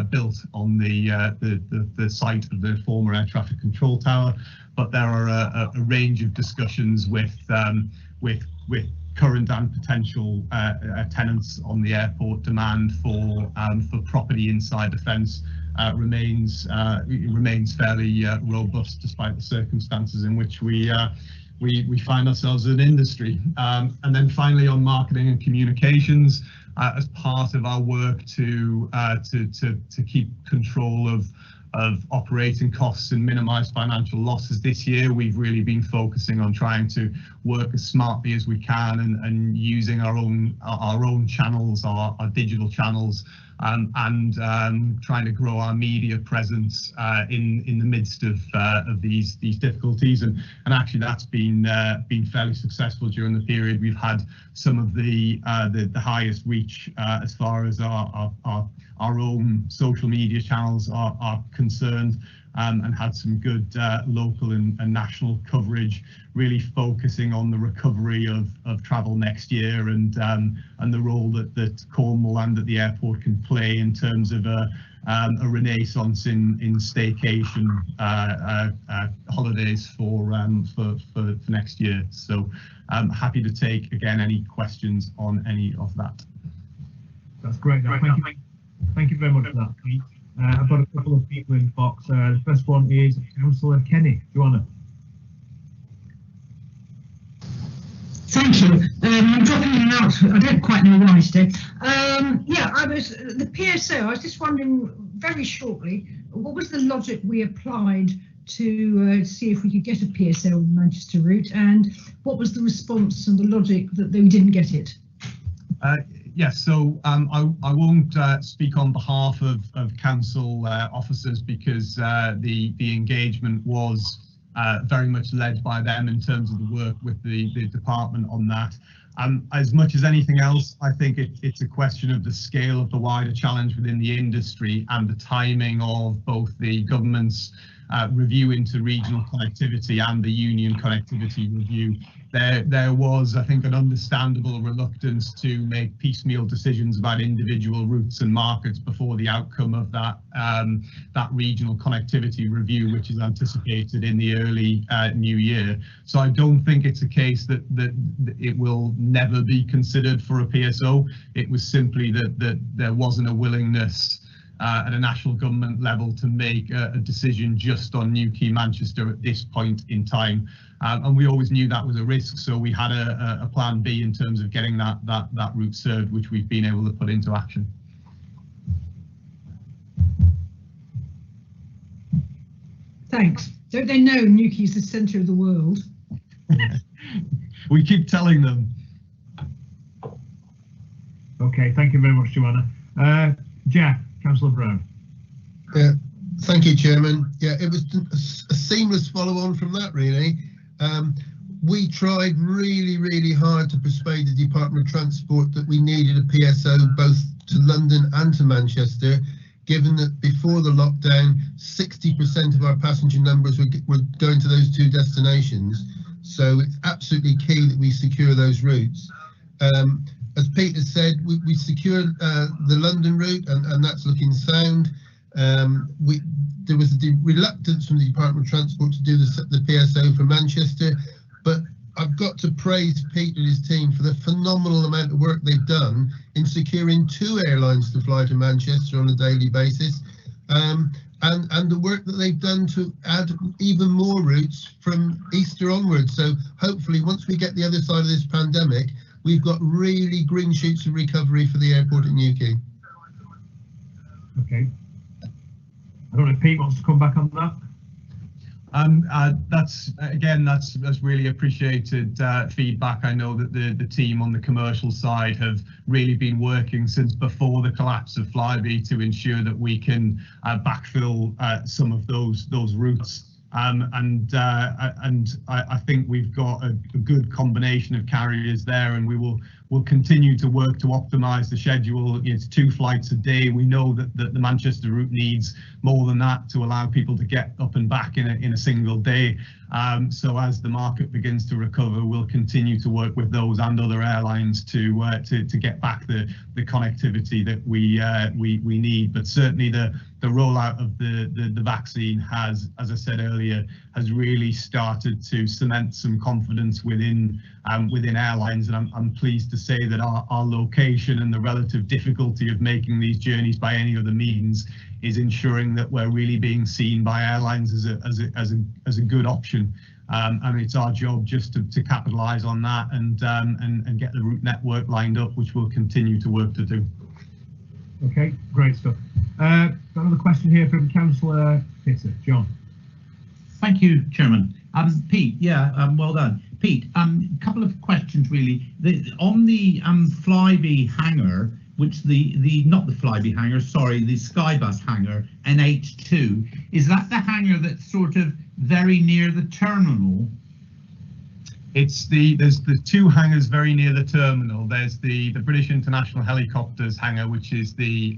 built on the site of the former air traffic control tower. But there are a range of discussions with current and potential tenants on the airport. Demand for property inside the fence remains fairly robust despite the circumstances in which we find ourselves as an industry. And then finally, on marketing and communications, as part of our work to keep control of operating costs and minimize financial losses this year, we've really been focusing on trying to work as smartly as we can and using our own channels, our digital channels, and trying to grow our media presence in the midst of these difficulties, and actually that's been fairly successful during the period. We've had some of the highest reach as far as our own social media channels are concerned. and had some good local and national coverage, really focusing on the recovery of travel next year and the role that Cornwall and that the airport can play in terms of a renaissance in staycation holidays for next year. So I'm happy to take again any questions on any of that. That's great. Thank you very much for that, Pete. I've got a couple of people in the box. The first one is Councillor Kenny. Joanna. Thank you. I'm dropping in and out. I don't quite know why today. Yeah, I was the PSO. I was just wondering very shortly, what was the logic we applied to see if we could get a PSO on the Manchester route, and what was the response and the logic that we didn't get it? Yes, so I won't speak on behalf of council officers because the engagement was very much led by them in terms of the work with the department on that. As much as anything else, I think it's a question of the scale of the wider challenge within the industry and the timing of both the government's review into regional connectivity and the union connectivity review. There was, I think, an understandable reluctance to make piecemeal decisions about individual routes and markets before the outcome of that regional connectivity review, which is anticipated in the early new year. So I don't think it's a case that it will never be considered for a PSO. It was simply that there wasn't a willingness at a national government level to make a decision just on Newquay Manchester at this point in time. And we always knew that was a risk, so we had a plan B in terms of getting that route served, which we've been able to put into action. Thanks. Don't they know Newquay's the centre of the world? We keep telling them. Okay, thank you very much, Joanna. Jack, Councillor Brown. Yeah, thank you, Chairman. Yeah, it was a seamless follow-on from that, really. We tried really hard to persuade the Department of Transport that we needed a PSO both to London and to Manchester, given that before the lockdown, 60% of our passenger numbers were going to those two destinations. So it's absolutely key that we secure those routes. As Peter said, we secured the London route, and that's looking sound. There was a reluctance from the Department of Transport to do the PSO for Manchester, but I've got to praise Peter and his team for the phenomenal amount of work they've done in securing 2 airlines to fly to Manchester on a daily basis, and the work that they've done to add even more routes from Easter onwards. So hopefully once we get the other side of this pandemic, we've got really green shoots of recovery for the airport at Newquay. Okay. I don't know if Pete wants to come back on that. That's really appreciated feedback. I know that the team on the commercial side have really been working since before the collapse of Flybe to ensure that we can backfill some of those routes. And I think we've got a good combination of carriers there, and we'll continue to work to optimise the schedule. It's 2 flights a day. We know that the Manchester route needs more than that to allow people to get up and back in a single day. So as the market begins to recover, we'll continue to work with those and other airlines to get back the connectivity that we need. But certainly the rollout of the vaccine has, as I said earlier, has really started to cement some confidence within airlines, and I'm pleased to say that our location and the relative difficulty of making these journeys by any other means is ensuring that we're really being seen by airlines as a good option. And it's our job just to capitalise on that and get the route network lined up, which we'll continue to work to do. Okay, great stuff. Got another question here from Councillor Pitter. John. Thank you, Chairman. Pete, well done. Pete, couple of questions really. On the Flybe hangar, which not the Flybe hangar, sorry, the Skybus hangar, NH2, is that the hangar that's sort of very near the terminal? There's the two hangars very near the terminal. There's the British International Helicopters hangar, which is the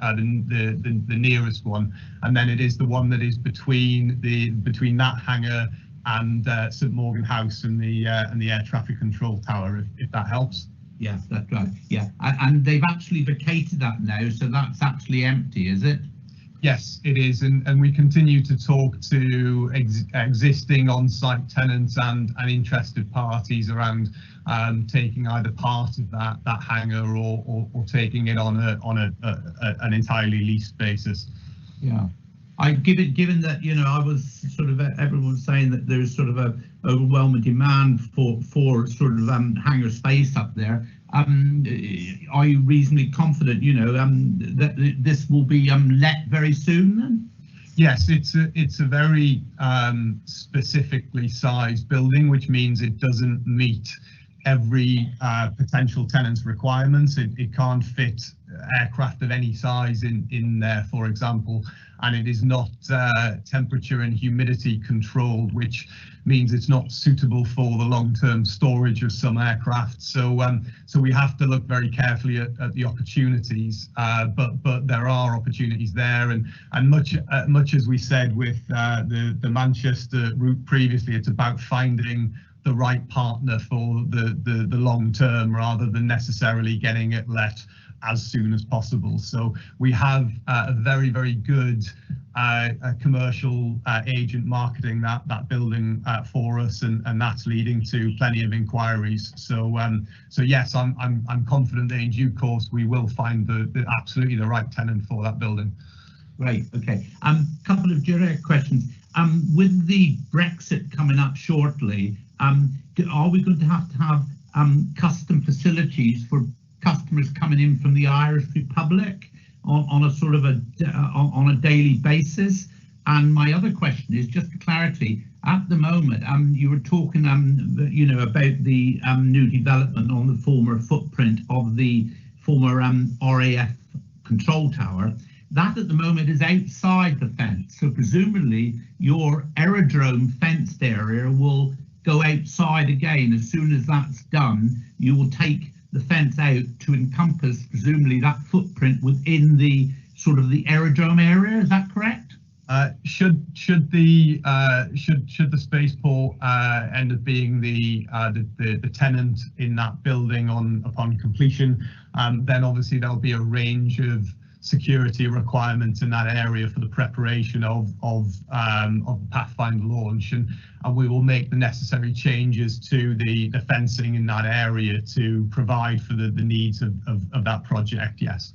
nearest one, and then it is the one that is between that hangar and St Morgan House and the air traffic control tower, if that helps. Yes, that's right. Yeah, and they've actually vacated that now, so that's actually empty, is it? Yes, it is, and we continue to talk to existing on-site tenants and interested parties around taking either part of that hangar or taking it on an entirely leased basis. Yeah, given that, you know, I was sort of everyone was saying that there's sort of a overwhelming demand for sort of hangar space up there. Are you reasonably confident, you know, that this will be let very soon then? Yes, it's a very specifically sized building, which means it doesn't meet every potential tenant's requirements. It can't fit aircraft of any size in there, for example, and it is not temperature and humidity controlled, which means it's not suitable for the long-term storage of some aircraft. So we have to look very carefully at the opportunities, but there are opportunities there, and much as we said with the Manchester route previously, it's about finding the right partner for the long term rather than necessarily getting it let as soon as possible. So we have a very, very good commercial agent marketing that building for us, and that's leading to plenty of inquiries. So yes, I'm confident that in due course we will find the absolutely the right tenant for that building. Great. Okay. Couple of direct questions. With the Brexit coming up shortly, are we going to have custom facilities for customers coming in from the Irish Republic on a sort of on a daily basis? And my other question is just for clarity. At the moment, you were talking, you know, about the new development on the former footprint of the former RAF control tower. That at the moment is outside the fence, so presumably your aerodrome fenced area will go outside again. As soon as that's done, you will take the fence out to encompass presumably that footprint within the sort of the aerodrome area. Is that correct? Should the spaceport end up being the tenant in that building upon completion, then obviously there'll be a range of security requirements in that area for the preparation of Pathfinder launch, and we will make the necessary changes to the fencing in that area to provide for the needs of that project. Yes.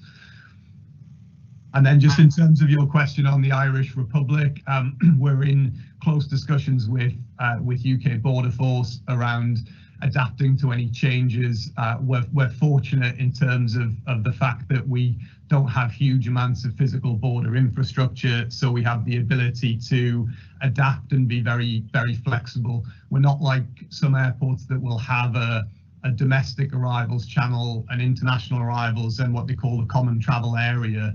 And then just in terms of your question on the Irish Republic, we're in close discussions with UK Border Force around adapting to any changes. We're fortunate in terms of the fact that we don't have huge amounts of physical border infrastructure, so we have the ability to adapt and be very, very flexible. We're not like some airports that will have a domestic arrivals channel and international arrivals and what they call the common travel area,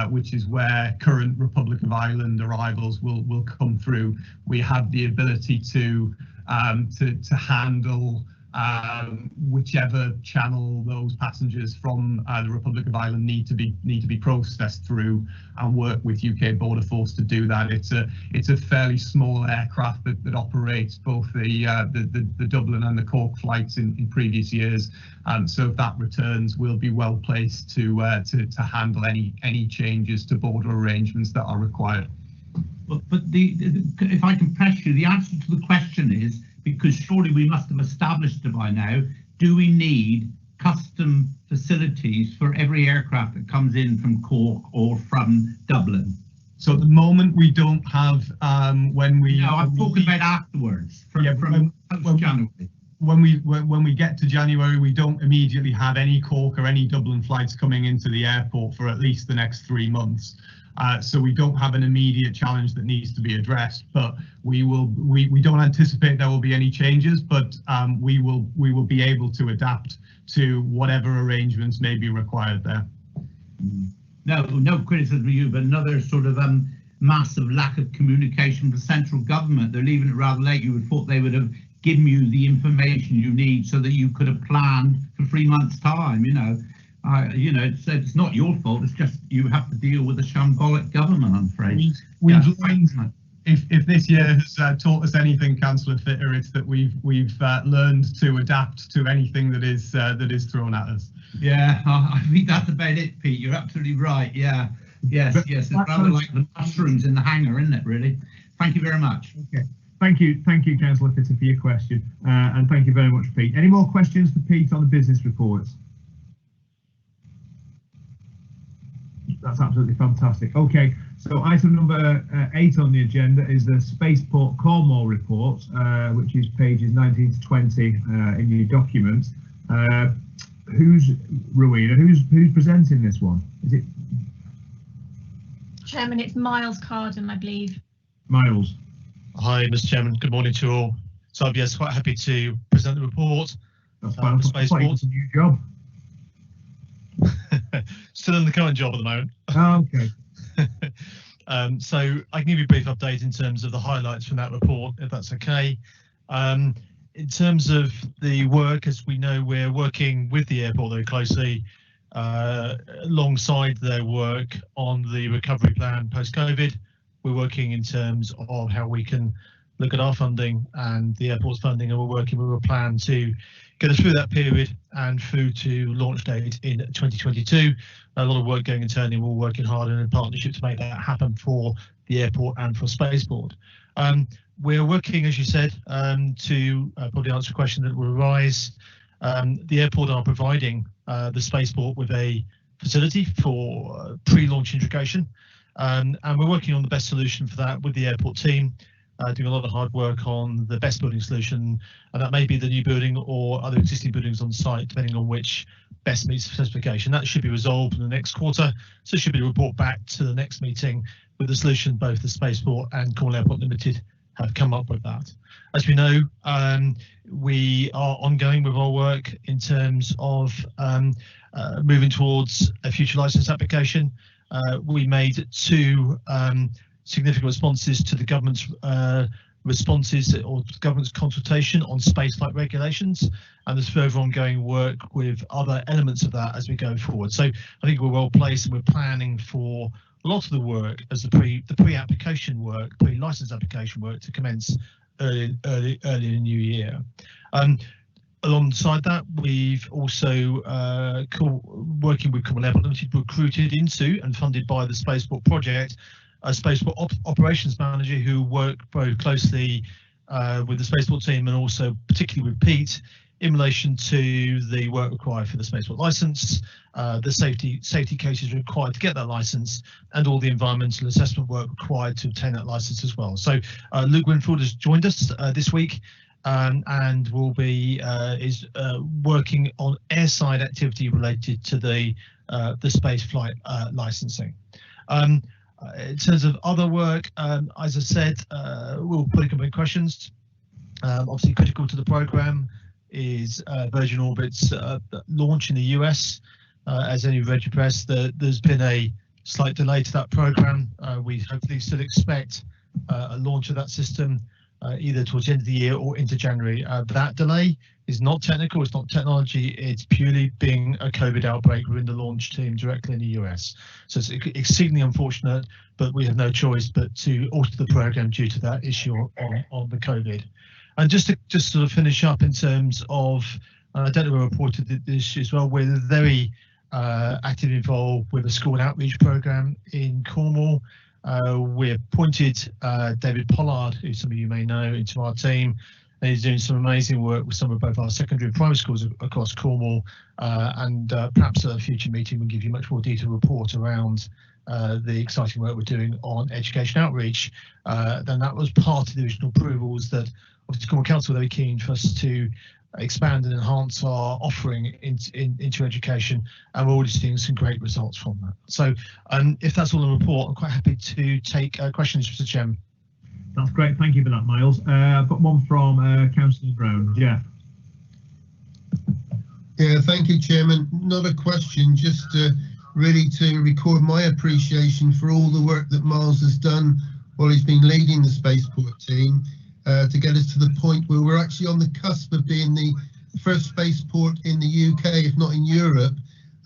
which is where current Republic of Ireland arrivals will come through. We have the ability to handle whichever channel those passengers from the Republic of Ireland need to be processed through, and work with UK Border Force to do that. It's a fairly small aircraft that operates both the Dublin and the Cork flights in previous years, so if that returns, we'll be well placed to handle any changes to border arrangements that are required. But if I can press you, the answer to the question is, because surely we must have established it by now, do we need custom facilities for every aircraft that comes in from Cork or from Dublin? So at the moment we don't have, when we... No, I'm talking about afterwards, from January. When we get to January, we don't immediately have any Cork or any Dublin flights coming into the airport for at least the next 3 months. So we don't have an immediate challenge that needs to be addressed, but we don't anticipate there will be any changes, but we will be able to adapt to whatever arrangements may be required there. No criticism of you, but another sort of massive lack of communication with the central government. They're leaving it rather late. You would have thought they would have given you the information you need so that you could have planned for 3 months' time. You know, it's not your fault. It's just you have to deal with a shambolic government, I'm afraid. We've learned, if this year has taught us anything, Councillor Fitter, it's that we've learned to adapt to anything that is thrown at us. Yeah, I think that's about it, Pete. You're absolutely right. Yeah, yes. It's rather like the mushrooms in the hangar, isn't it? Really. Thank you very much. Okay. Thank you, Councillor Fitter, for your question, and thank you very much, Pete. Any more questions for Pete on the business reports? That's absolutely fantastic. Okay, so item number 8 on the agenda is the Spaceport Cornwall report, which is pages 19 to 20 in your document. Who's Rowena? Who's presenting this one? Is it Chairman? It's Miles Carden, I believe. Miles. Hi, Mr. Chairman. Good morning to you all. So I'm quite happy to present the report. That's fine. It's a new job. Still in the current job at the moment. Oh, okay. So I can give you a brief update in terms of the highlights from that report, if that's okay. In terms of the work, as we know, we're working with the airport very closely alongside their work on the recovery plan post-COVID. We're working in terms of how we can look at our funding and the airport's funding, and we're working with a plan to get us through that period and through to launch date in 2022. A lot of work going internally. We're working hard in partnership to make that happen for the airport and for Spaceport. We're working, as you said, to probably answer a question that will arise. The airport are providing the Spaceport with a facility for pre-launch integration, and we're working on the best solution for that with the airport team. Doing a lot of hard work on the best building solution, and that may be the new building or other existing buildings on site, depending on which best meets the specification. That should be resolved in the next quarter, so it should be a report back to the next meeting with the solution both the Spaceport and Cornwall Airport Limited have come up with that. As we know, we are ongoing with our work in terms of moving towards a future license application. We made 2 significant responses to the government's responses or government's consultation on spaceflight regulations, and there's further ongoing work with other elements of that as we go forward. So I think we're well placed, and we're planning for a lot of the work as the pre-application work, pre-license application work to commence early in the new year. Alongside that, we've also working with Cornwall Airport Limited, recruited into and funded by the Spaceport project, a Spaceport operations manager who work very closely with the Spaceport team and also particularly with Pete in relation to the work required for the Spaceport license, the safety cases required to get that license, and all the environmental assessment work required to obtain that license as well. So Luke Winfield has joined us this week and will be working on airside activity related to the space flight licensing. In terms of other work, as I said, we'll put a couple of questions. Obviously critical to the programme is Virgin Orbit's launch in the US. As any read your press, there's been a slight delay to that programme. We hopefully still expect a launch of that system either towards the end of the year or into January. That delay is not technical, it's not technology, it's purely being a COVID outbreak within the launch team directly in the US. So it's exceedingly unfortunate, but we have no choice but to alter the programme due to that issue on the COVID. And just to sort of finish up in terms of, I don't know if I reported this as well, we're very actively involved with a school outreach programme in Cornwall. We appointed David Pollard, who some of you may know, into our team, and he's doing some amazing work with some of both our secondary and primary schools across Cornwall, and perhaps at a future meeting we'll give you much more detailed report around the exciting work we're doing on education outreach. Then that was part of the original approvals that obviously Cornwall Council were very keen for us to expand and enhance our offering into education, and we're already seeing some great results from that. So if that's all in the report, I'm quite happy to take questions, Mr. Chairman. That's great, thank you for that, Miles. I've got one from Councillor Brown. Jeff. Yeah, thank you, Chairman. Not a question, just really to record my appreciation for all the work that Miles has done while he's been leading the Spaceport team. to get us to the point where we're actually on the cusp of being the first spaceport in the UK, if not in Europe,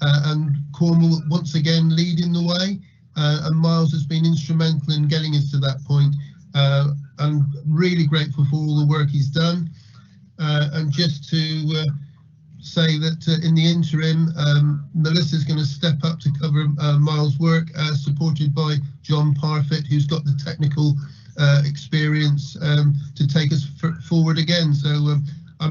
and Cornwall once again leading the way, and Miles has been instrumental in getting us to that point. I'm really grateful for all the work he's done, and just to say that in the interim, Melissa's going to step up to cover Miles' work, supported by John Parfitt, who's got the technical experience to take us forward again. So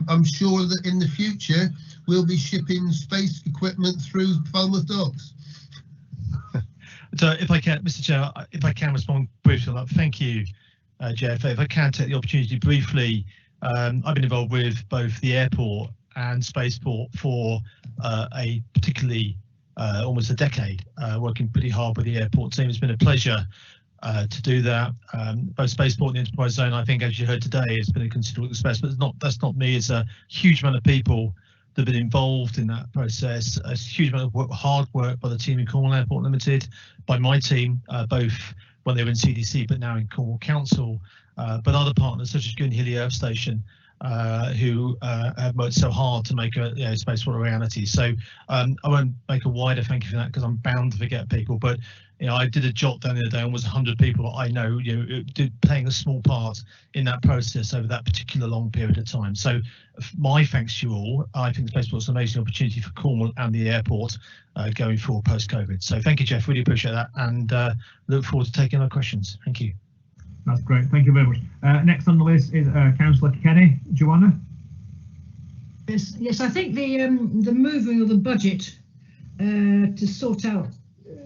I'm sure that in the future we'll be shipping space equipment through Falmouth docks. So if I can, Mr. Chair, if I can respond briefly on that, thank you, Jeff. If I can take the opportunity briefly, I've been involved with both the airport and spaceport for a particularly almost a decade, working pretty hard with the airport team. It's been a pleasure to do that. Both spaceport and the enterprise zone, I think, as you heard today, has been a considerable success, but that's not me. It's a huge amount of people that have been involved in that process, a huge amount of hard work by the team in Cornwall Airport Limited, by my team, both when they were in CDC but now in Cornwall Council, but other partners such as Goonhilly Earth Station, who have worked so hard to make a spaceport a reality. So I won't make a wider thank you for that because I'm bound to forget people, but I did a jot down the other day, almost 100 people I know, did playing a small part in that process over that particular long period of time. So my thanks to you all. I think Spaceport's an amazing opportunity for Cornwall and the airport going forward post-COVID. So thank you, Jeff, really appreciate that, and look forward to taking our questions. Thank you. That's great, thank you very much. Next on the list is Councillor Kenny. Joanna? Yes, I think the moving of the budget to sort out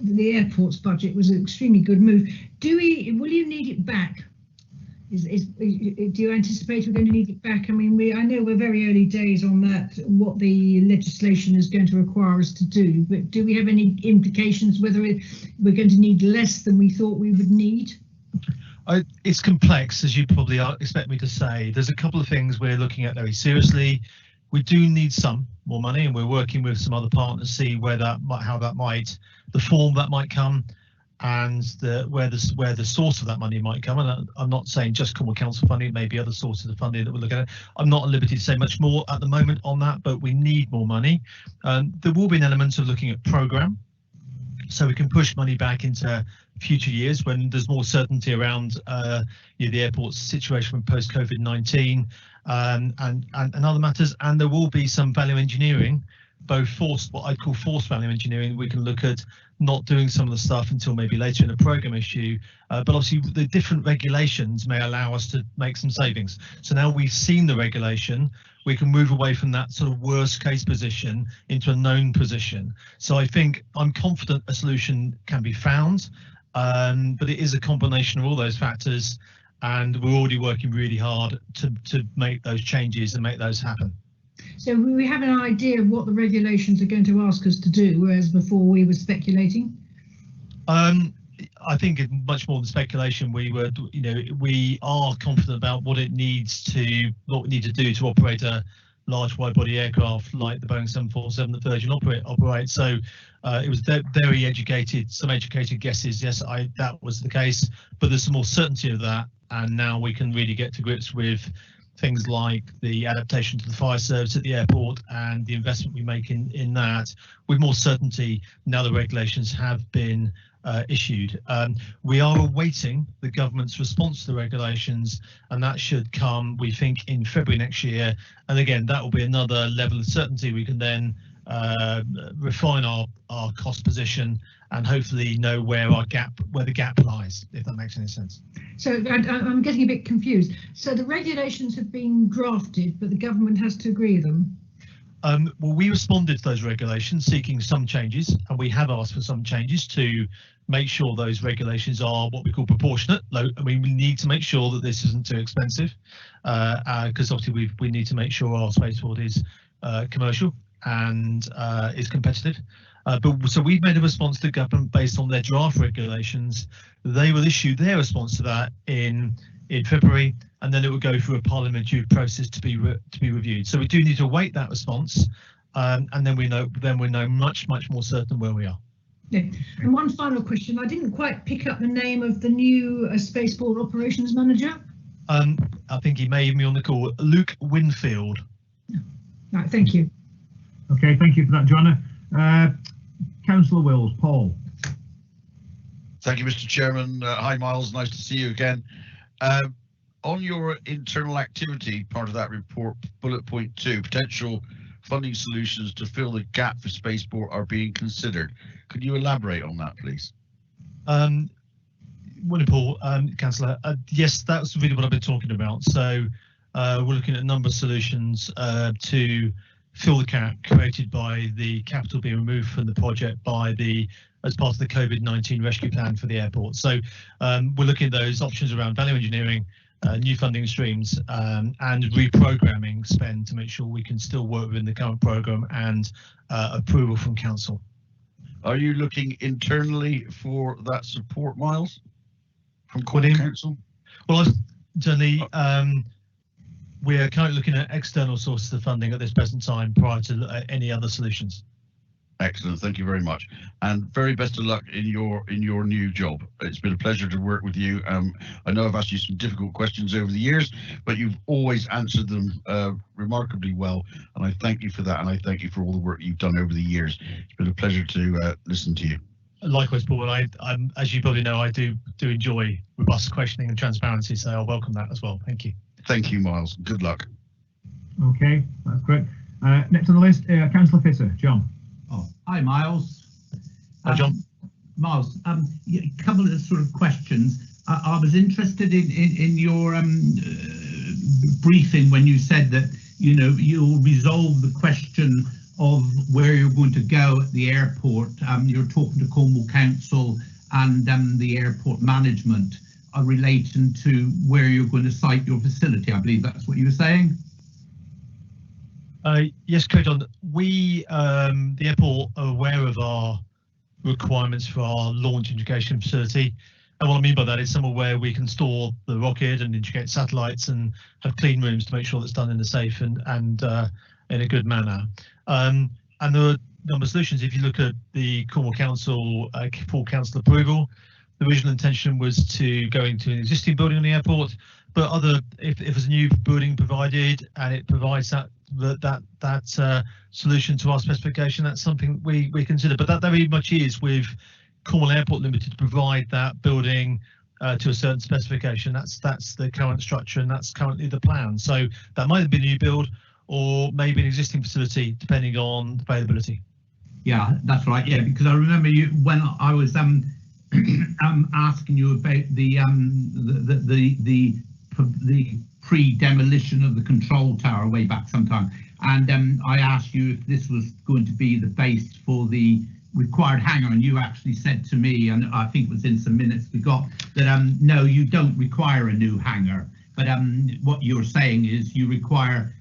the airport's budget was an extremely good move. Will you need it back? Do you anticipate we're going to need it back? I mean, I know we're very early days on that, what the legislation is going to require us to do, but do we have any implications whether we're going to need less than we thought we would need? It's complex, as you probably expect me to say. There's a couple of things we're looking at very seriously. We do need some more money, and we're working with some other partners to see how that might, the form that might come, and where the source of that money might come. And I'm not saying just Cornwall Council funding, maybe other sources of funding that we're looking at. I'm not at liberty to say much more at the moment on that, but we need more money. There will be an element of looking at programme, so we can push money back into future years when there's more certainty around the airport's situation from post-COVID-19 and other matters. And there will be some value engineering, both what I'd call forced value engineering. We can look at not doing some of the stuff until maybe later in a programme issue, but obviously the different regulations may allow us to make some savings. So now we've seen the regulation, we can move away from that sort of worst case position into a known position. So I think I'm confident a solution can be found, but it is a combination of all those factors, and we're already working really hard to make those changes and make those happen. So we have an idea of what the regulations are going to ask us to do, whereas before we were speculating? I think much more than speculation, we are confident about what we need to do to operate a large wide-body aircraft like the Boeing 747 that Virgin operates. So it was very educated, some educated guesses. Yes, that was the case, but there's some more certainty of that, and now we can really get to grips with things like the adaptation to the fire service at the airport and the investment we make in that with more certainty now the regulations have been issued. We are awaiting the government's response to the regulations, and that should come, we think, in February next year. And again, that will be another level of certainty. We can then refine our cost position and hopefully know where the gap lies, if that makes any sense. So I'm getting a bit confused. So the regulations have been drafted, but the government has to agree them? Well, we responded to those regulations seeking some changes, and we have asked for some changes to make sure those regulations are what we call proportionate. I mean, we need to make sure that this isn't too expensive, because obviously we need to make sure our spaceport is commercial and is competitive. So we've made a response to the government based on their draft regulations. They will issue their response to that in February, and then it will go through a parliamentary process to be reviewed. So we do need to await that response, and then we know much more certain where we are. Yeah. And one final question: I didn't quite pick up the name of the new spaceport operations manager. I think he may even be on the call. Luke Winfield. Right, thank you. Okay, thank you for that, Joanna. Councillor Wills, Paul. Thank you, Mr. Chairman. Hi, Miles. Nice to see you again. On your internal activity part of that report, bullet point 2, potential funding solutions to fill the gap for spaceport are being considered. Could you elaborate on that, please? Morning, Paul. Councillor. Yes, that's really what I've been talking about. So we're looking at a number of solutions to fill the gap created by the capital being removed from the project as part of the COVID-19 rescue plan for the airport. So we're looking at those options around value engineering, new funding streams, and reprogramming spend to make sure we can still work within the current programme and approval from council. Are you looking internally for that support, Miles, from Cornwall Council? Well, certainly we're currently looking at external sources of funding at this present time prior to any other solutions. Excellent, thank you very much, and very best of luck in your new job. It's been a pleasure to work with you. I know I've asked you some difficult questions over the years, but you've always answered them remarkably well, and I thank you for that, and I thank you for all the work you've done over the years. It's been a pleasure to listen to you. Likewise, Paul. I'm, as you probably know, I do enjoy robust questioning and transparency, so I welcome that as well. Thank you. Thank you, Miles. Good luck. Okay, that's great. Next on the list, Councillor Fisher, John. Oh, hi, Miles. Hi, John. Miles, a couple of sort of questions. I was interested in your briefing when you said that you'll resolve the question of where you're going to go at the airport. You're talking to Cornwall Council and the airport management relating to where you're going to site your facility. I believe that's what you were saying. Yes, correct. We, the airport, are aware of our requirements for our launch integration facility. And what I mean by that is somewhere where we can store the rocket and integrate satellites and have clean rooms to make sure that's done in a safe and in a good manner. And there are a number of solutions. If you look at the Cornwall Council full council approval, the original intention was to go into an existing building on the airport, but if there's a new building provided and it provides that solution to our specification, that's something we consider. But that very much is with Cornwall Airport Limited to provide that building to a certain specification. That's the current structure and that's currently the plan. So that might have been a new build or maybe an existing facility depending on availability. Yeah, that's right. Yeah, because I remember you when I was asking you about the pre-demolition of the control tower way back sometime, and I asked you if this was going to be the base for the required hangar, and you actually said to me, and I think it was in some minutes we got, that no, you don't require a new hangar, but what you're saying is you require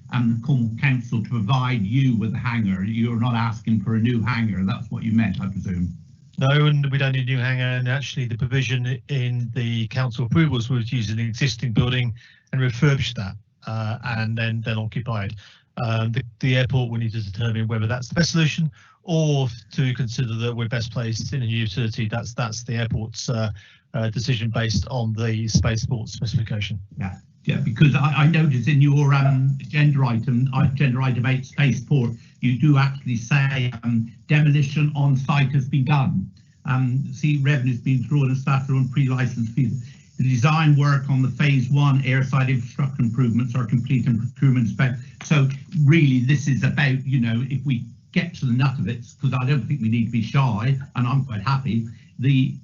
Cornwall Council to provide you with a hangar. You're not asking for a new hangar. That's what you meant, I presume. No, and we don't need a new hangar, and actually the provision in the council approvals was to use an existing building and refurbish that and then occupy it. The airport will need to determine whether that's the best solution or to consider that we're best placed in a new facility. That's the airport's decision based on the spaceport specification. Yeah, because I noticed in your agenda item 8 spaceport, you do actually say demolition on site has begun. See, revenue's been through and started on pre-license fees. The design work on the phase 1 airside infrastructure improvements are complete and procurement spec. So really, this is about, if we get to the nut of it, because I don't think we need to be shy, and I'm quite happy. The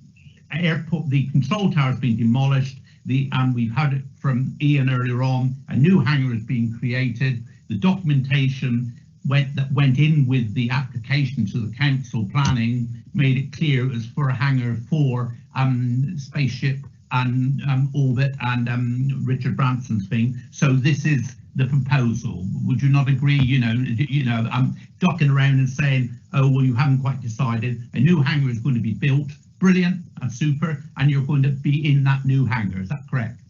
airport, the control tower has been demolished. And we've heard it from Ian earlier on, a new hangar is being created. The documentation that went in with the application to the council planning made it clear it was for a hangar for spaceship and orbit and Richard Branson's thing. So this is the proposal. Would you not agree? I'm ducking around and saying, oh, well, you haven't quite decided. A new hangar is going to be built. Brilliant and super, and you're going to be in that new hangar. Is that correct?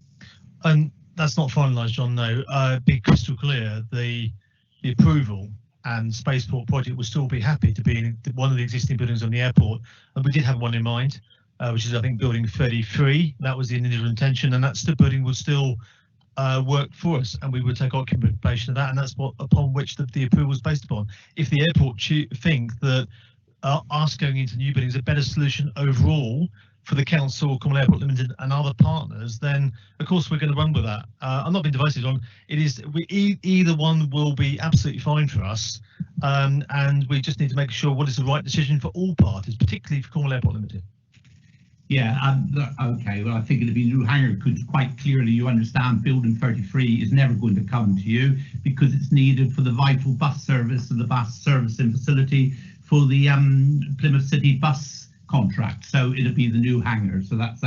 And that's not finalised, John. No, be crystal clear. The approval and spaceport project will still be happy to be in one of the existing buildings on the airport, and we did have one in mind, which is I think building 33. That was the initial intention, and that's the building will still work for us, and we would take occupation of that, and that's what upon which the approval is based upon. If the airport think that us going into new buildings is a better solution overall for the council, Cornwall Airport Limited, and other partners, then of course we're going to run with that. I'm not being divisive on it. Is either one will be absolutely fine for us, and we just need to make sure what is the right decision for all parties, particularly for Cornwall Airport Limited. Yeah, okay, well, I think it'd be new hangar because quite clearly you understand building 33 is never going to come to you because it's needed for the vital bus service and the bus servicing facility for the Plymouth City bus contract. So it'll be the new hangar. So that's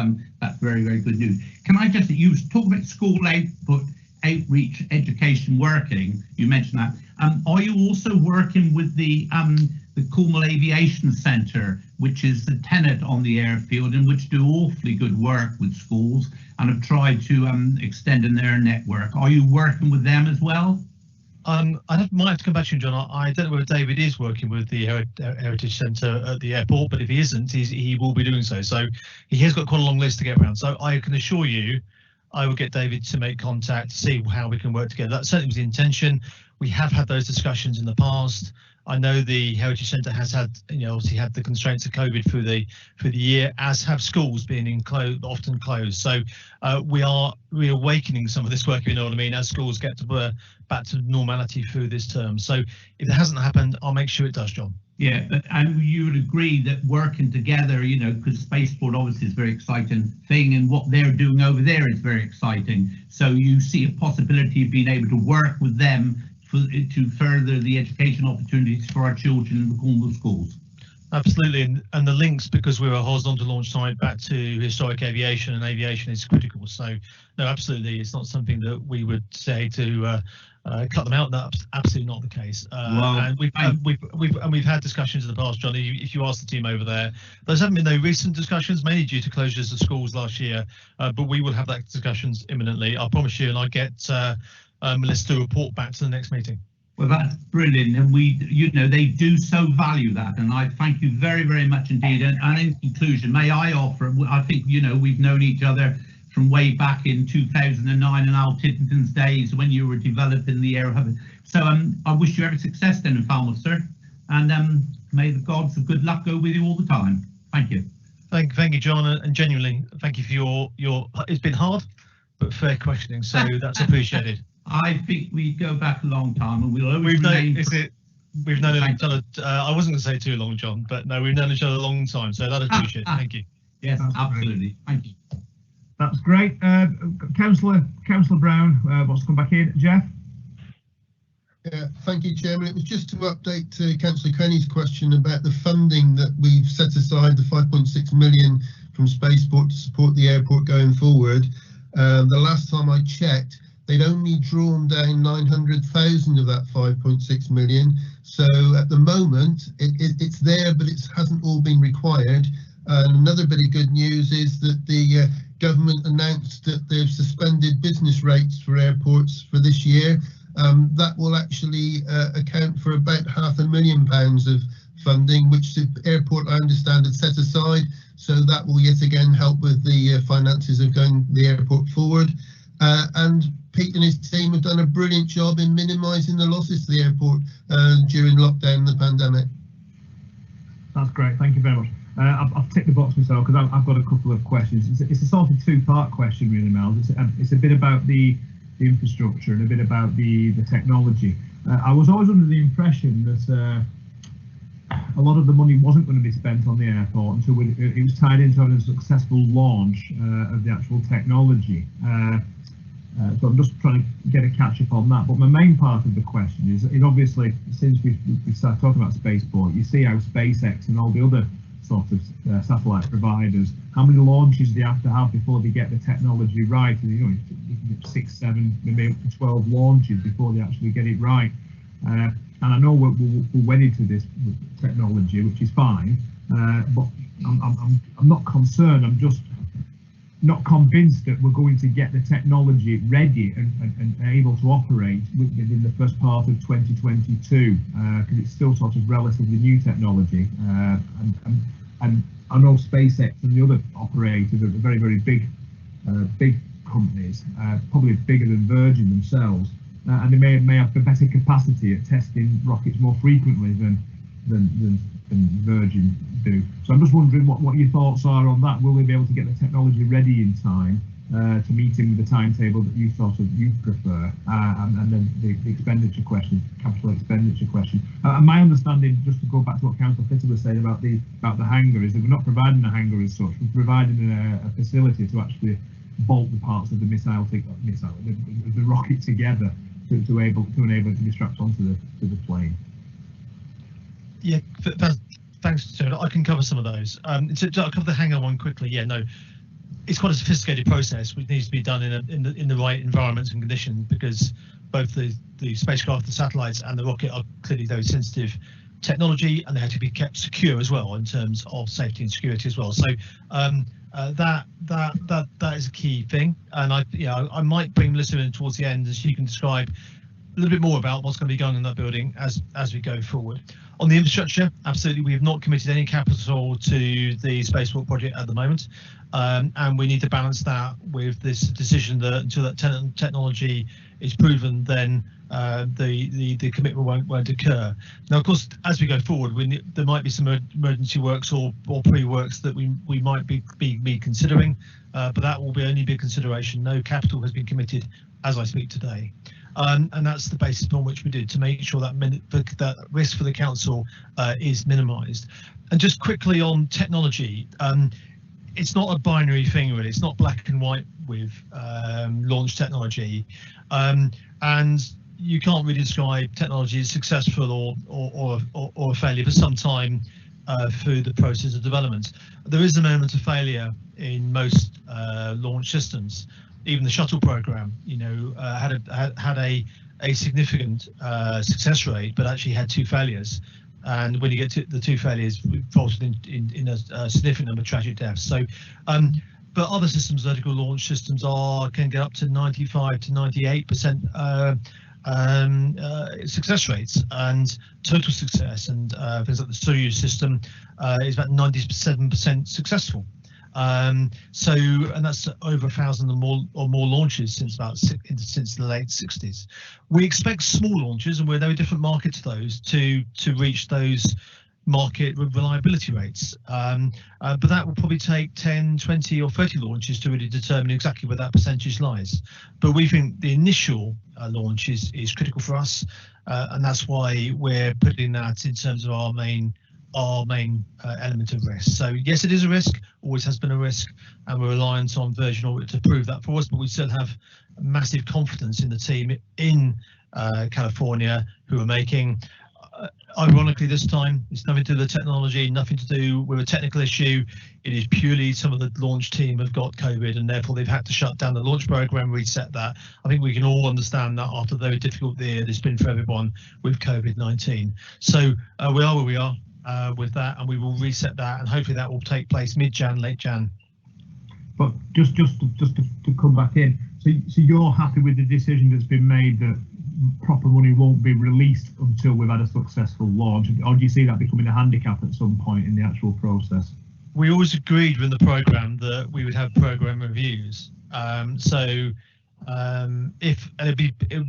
very, very good news. Can I just, you talk about school outreach education working, you mentioned that. Are you also working with the Cornwall Aviation Centre, which is the tenant on the airfield and which do awfully good work with schools and have tried to extend in their network? Are you working with them as well? I might have to come back to you, John. I don't know whether David is working with the Heritage Centre at the airport, but if he isn't, he will be doing so. So he has got quite a long list to get around. So I can assure you, I will get David to make contact to see how we can work together. That certainly was the intention. We have had those discussions in the past. I know the Heritage Centre has had, obviously had the constraints of COVID through the year, as have schools being often closed. So we are reawakening some of this work, if you know what I mean, as schools get to back to normality through this term. So if it hasn't happened, I'll make sure it does, John. Yeah, and you would agree that working together, because Spaceport obviously is a very exciting thing, and what they're doing over there is very exciting. So you see a possibility of being able to work with them to further the education opportunities for our children in the Cornwall schools. Absolutely, and the links, because we're a horizontal launch site back to historic aviation, and aviation is critical. So no, absolutely, it's not something that we would say to cut them out. That's absolutely not the case. And we've had discussions in the past, Johnny. If you ask the team over there, those haven't been no recent discussions, mainly due to closures of schools last year. But we will have that discussions imminently. I promise you, and I get Melissa to report back to the next meeting. Well, that's brilliant, and they do so value that, and I thank you very, very much indeed. And in conclusion, may I offer, I think we've known each other from way back in 2009 and Al Tittington's days when you were developing the Air Hub. So I wish you every success then in Falmouth, sir, and may the gods of good luck go with you all the time. Thank you. Thank you, John, and genuinely thank you for your. It's been hard, but fair questioning, so that's appreciated. I think we go back a long time, and we'll always we've known each other. I wasn't going to say too long, John, but no, we've known each other a long time, so that's appreciated. Thank you. Yes, absolutely. Thank you. That's great. Councillor Brown wants to come back in. Jeff? Yeah, thank you, Chairman. It was just to update Councillor Kenny's question about the funding that we've set aside, the 5.6 million from Spaceport to support the airport going forward. The last time I checked, they'd only drawn down 900,000 of that 5.6 million. So at the moment, it's there, but it hasn't all been required. And another bit of good news is that the government announced that they've suspended business rates for airports for this year. That will actually account for about £500,000 of funding, which the airport, I understand, had set aside. So that will yet again help with the finances of going the airport forward. And Pete and his team have done a brilliant job in minimising the losses to the airport during lockdown and the pandemic. That's great. Thank you very much. I've ticked the box myself because I've got a couple of questions. It's a sort of two-part question, really, Mel. It's a bit about the infrastructure and a bit about the technology. I was always under the impression that a lot of the money wasn't going to be spent on the airport until it was tied into having a successful launch of the actual technology. So I'm just trying to get a catch up on that. But my main part of the question is obviously, since we started talking about Spaceport, you see how SpaceX and all the other sort of satellite providers, how many launches they have to have before they get the technology right. And you can get 6, 7, maybe up to 12 launches before they actually get it right. And I know we're wedded to this technology, which is fine, but I'm not concerned. I'm just not convinced that we're going to get the technology ready and able to operate within the first part of 2022, because it's still sort of relatively new technology. And I know SpaceX and the other operators are very, very big companies, probably bigger than Virgin themselves, and they may have the better capacity at testing rockets more frequently than Virgin do. So I'm just wondering what your thoughts are on that. Will they be able to get the technology ready in time to meet in with the timetable that you prefer? And then the expenditure question, capital expenditure question. And my understanding, just to go back to what Councillor Fitter was saying about the hangar, is that we're not providing a hangar as such. We're providing a facility to actually bolt the parts of the the rocket together to enable it to be strapped onto the plane. Yeah, thanks, Joe. I can cover some of those. So I'll cover the hangar one quickly. Yeah, no, it's quite a sophisticated process which needs to be done in the right environments and conditions, because both the spacecraft, the satellites, and the rocket are clearly very sensitive technology, and they have to be kept secure as well in terms of safety and security as well. So that is a key thing, and I might bring Melissa in towards the end, as she can describe a little bit more about what's going to be going on in that building as we go forward. On the infrastructure, absolutely, we have not committed any capital to the spaceport project at the moment, and we need to balance that with this decision that until that technology is proven, then the commitment won't occur. Now, of course, as we go forward, there might be some emergency works or pre-works that we might be considering, but that will only be a consideration. No capital has been committed as I speak today. And that's the basis on which we did, to make sure that risk for the council is minimised. And just quickly on technology, it's not a binary thing really. It's not black and white with launch technology, and you can't really describe technology as successful or a failure for some time through the process of development. There is a moment of failure in most launch systems. Even the shuttle program, had a significant success rate, but actually had 2 failures. And when you get to the 2 failures, it resulted in a significant number of tragic deaths. So, but other systems, vertical launch systems, can get up to 95 to 98% success rates and total success. And things like the Soyuz system is about 97% successful. And that's over 1,000 or more launches since the late 60s. We expect small launches, and we're in a very different market to those, to reach those market reliability rates. But that will probably take 10, 20 or 30 launches to really determine exactly where that percentage lies. But we think the initial launch is critical for us, and that's why we're putting that in terms of our main element of risk. So yes, it is a risk, always has been a risk, and we're reliant on Virgin Orbit to prove that for us, but we still have massive confidence in the team in California who are making, ironically this time, it's nothing to do with the technology, nothing to do with a technical issue. It is purely some of the launch team have got COVID, and therefore they've had to shut down the launch program, reset that. I think we can all understand that after the very difficult year it's been for everyone with COVID-19. So we are where we are with that, and we will reset that, and hopefully that will take place mid-Jan, late Jan. But just to come back in, so you're happy with the decision that's been made that proper money won't be released until we've had a successful launch, or do you see that becoming a handicap at some point in the actual process? We always agreed with the programme that we would have programme reviews. It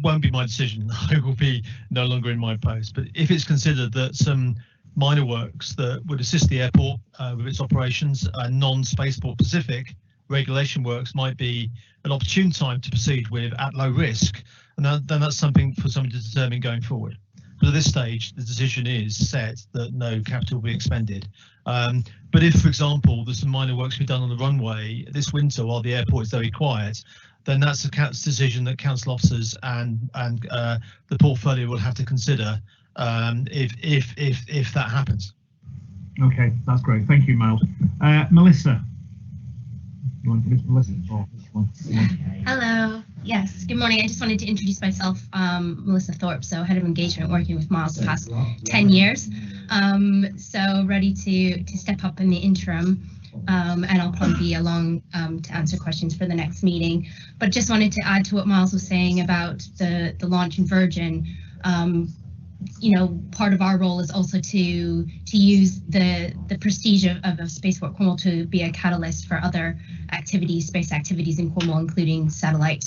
won't be my decision. I will be no longer in my post. But if it's considered that some minor works that would assist the airport with its operations and non-spaceport specific regulation works might be an opportune time to proceed with at low risk, and then that's something for someone to determine going forward. But at this stage, the decision is set that no capital will be expended. But if, for example, there's some minor works to be done on the runway this winter while the airport is very quiet, then that's a decision that council officers and the portfolio will have to consider if that happens. Okay, that's great. Thank you, Miles. Melissa. You want to do this, Melissa? Or this one? Hello. Yes. Good morning. I just wanted to introduce myself, Melissa Thorpe, so head of engagement, working with Miles the past 10 years. So ready to step up in the interim, and I'll probably be along to answer questions for the next meeting. But just wanted to add to what Miles was saying about the launch in Virgin. part of our role is also to use the prestige of Spaceport Cornwall to be a catalyst for other activities, space activities in Cornwall, including satellite